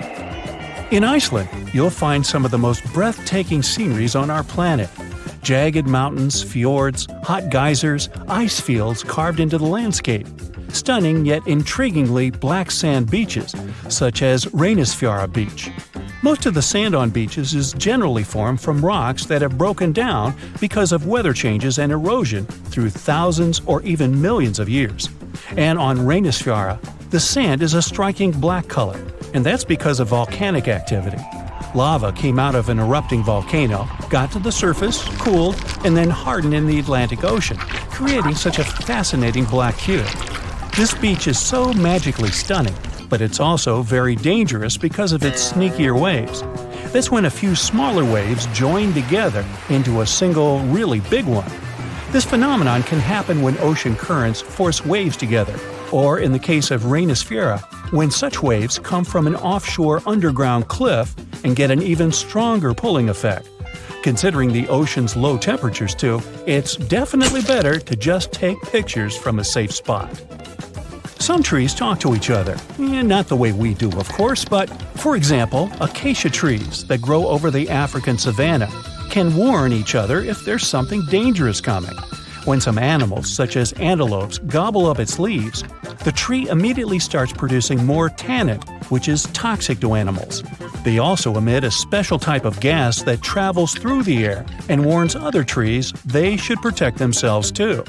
In Iceland, you'll find some of the most breathtaking sceneries on our planet. Jagged mountains, fjords, hot geysers, ice fields carved into the landscape. Stunning yet intriguingly black sand beaches, such as Reynisfjara Beach. Most of the sand on beaches is generally formed from rocks that have broken down because of weather changes and erosion through thousands or even millions of years. And on Reynisfjara, the sand is a striking black color, and that's because of volcanic activity. Lava came out of an erupting volcano, got to the surface, cooled, and then hardened in the Atlantic Ocean, creating such a fascinating black hue. This beach is so magically stunning, but it's also very dangerous because of its sneakier waves. That's when a few smaller waves join together into a single, really big one. This phenomenon can happen when ocean currents force waves together, or in the case of Reynisfjara, when such waves come from an offshore underground cliff and get an even stronger pulling effect. Considering the ocean's low temperatures too, it's definitely better to just take pictures from a safe spot. Some trees talk to each other. Not the way we do, of course, but, for example, acacia trees that grow over the African savanna can warn each other if there's something dangerous coming. When some animals, such as antelopes, gobble up its leaves, the tree immediately starts producing more tannin, which is toxic to animals. They also emit a special type of gas that travels through the air and warns other trees they should protect themselves too.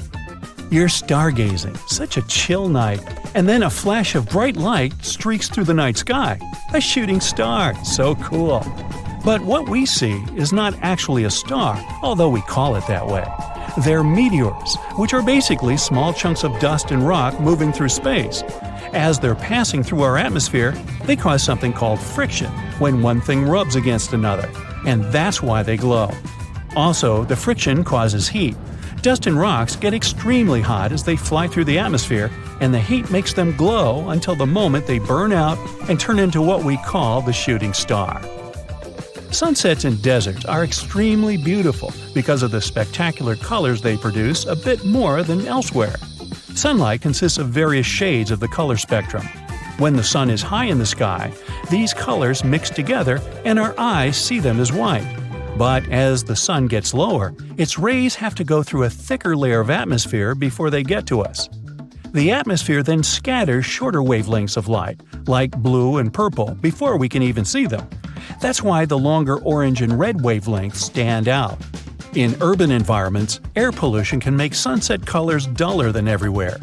You're stargazing, such a chill night, and then a flash of bright light streaks through the night sky. A shooting star, so cool. But what we see is not actually a star, although we call it that way. They're meteors, which are basically small chunks of dust and rock moving through space. As they're passing through our atmosphere, they cause something called friction when one thing rubs against another, and that's why they glow. Also, the friction causes heat. Dust and rocks get extremely hot as they fly through the atmosphere, and the heat makes them glow until the moment they burn out and turn into what we call the shooting star. Sunsets in deserts are extremely beautiful because of the spectacular colors they produce a bit more than elsewhere. Sunlight consists of various shades of the color spectrum. When the sun is high in the sky, these colors mix together and our eyes see them as white. But as the sun gets lower, its rays have to go through a thicker layer of atmosphere before they get to us. The atmosphere then scatters shorter wavelengths of light, like blue and purple, before we can even see them. That's why the longer orange and red wavelengths stand out. In urban environments, air pollution can make sunset colors duller than everywhere.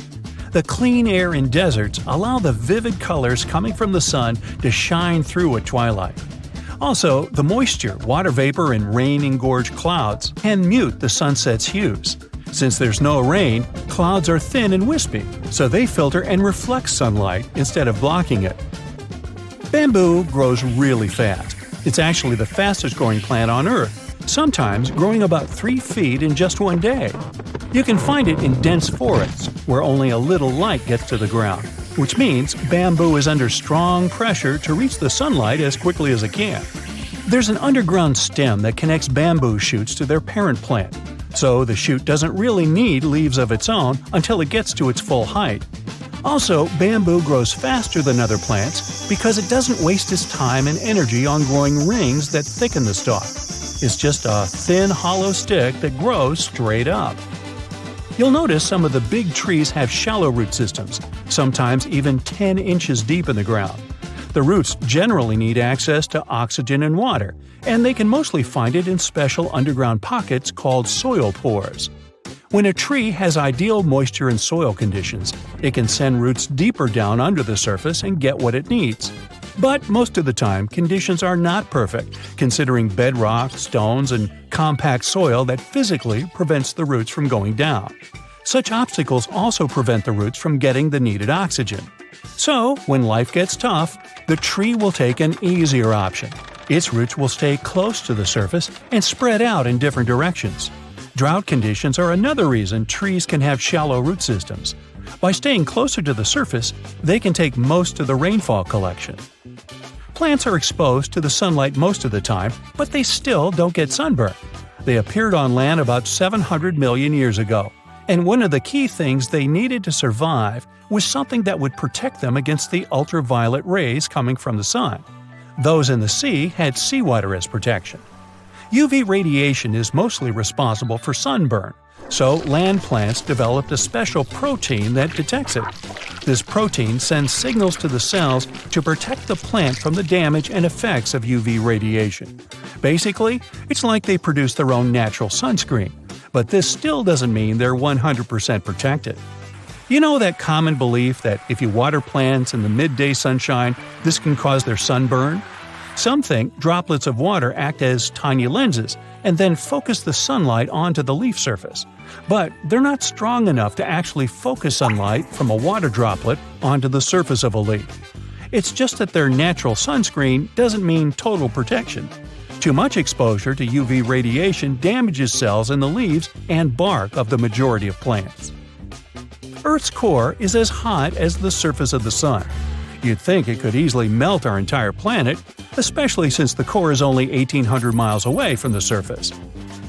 The clean air in deserts allow the vivid colors coming from the sun to shine through at twilight. Also, the moisture, water vapor, and rain-engorged clouds can mute the sunset's hues. Since there's no rain, clouds are thin and wispy, so they filter and reflect sunlight instead of blocking it. Bamboo grows really fast. It's actually the fastest growing plant on Earth, sometimes growing about 3 feet in just one day. You can find it in dense forests, where only a little light gets to the ground, which means bamboo is under strong pressure to reach the sunlight as quickly as it can. There's an underground stem that connects bamboo shoots to their parent plant, so the shoot doesn't really need leaves of its own until it gets to its full height. Also, bamboo grows faster than other plants because it doesn't waste its time and energy on growing rings that thicken the stalk. It's just a thin, hollow stick that grows straight up. You'll notice some of the big trees have shallow root systems, sometimes even 10 inches deep in the ground. The roots generally need access to oxygen and water, and they can mostly find it in special underground pockets called soil pores. When a tree has ideal moisture and soil conditions, it can send roots deeper down under the surface and get what it needs. But most of the time, conditions are not perfect, considering bedrock, stones, and compact soil that physically prevents the roots from going down. Such obstacles also prevent the roots from getting the needed oxygen. So, when life gets tough, the tree will take an easier option. Its roots will stay close to the surface and spread out in different directions. Drought conditions are another reason trees can have shallow root systems. By staying closer to the surface, they can take most of the rainfall collection. Plants are exposed to the sunlight most of the time, but they still don't get sunburned. They appeared on land about 700 million years ago, and one of the key things they needed to survive was something that would protect them against the ultraviolet rays coming from the sun. Those in the sea had seawater as protection. UV radiation is mostly responsible for sunburn, so land plants developed a special protein that detects it. This protein sends signals to the cells to protect the plant from the damage and effects of UV radiation. Basically, it's like they produce their own natural sunscreen, but this still doesn't mean they're 100% protected. You know that common belief that if you water plants in the midday sunshine, this can cause their sunburn? Some think droplets of water act as tiny lenses and then focus the sunlight onto the leaf surface. But they're not strong enough to actually focus sunlight from a water droplet onto the surface of a leaf. It's just that their natural sunscreen doesn't mean total protection. Too much exposure to UV radiation damages cells in the leaves and bark of the majority of plants. Earth's core is as hot as the surface of the sun. You'd think it could easily melt our entire planet, especially since the core is only 1,800 miles away from the surface.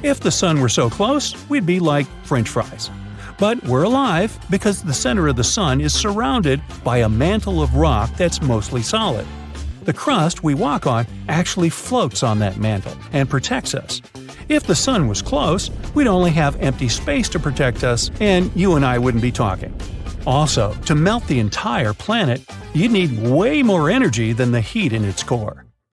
If the sun were so close, we'd be like French fries. But we're alive because the center of the sun is surrounded by a mantle of rock that's mostly solid. The crust we walk on actually floats on that mantle and protects us. If the sun was close, we'd only have empty space to protect us, and you and I wouldn't be talking. Also, to melt the entire planet, you'd need way more energy than the heat in its core.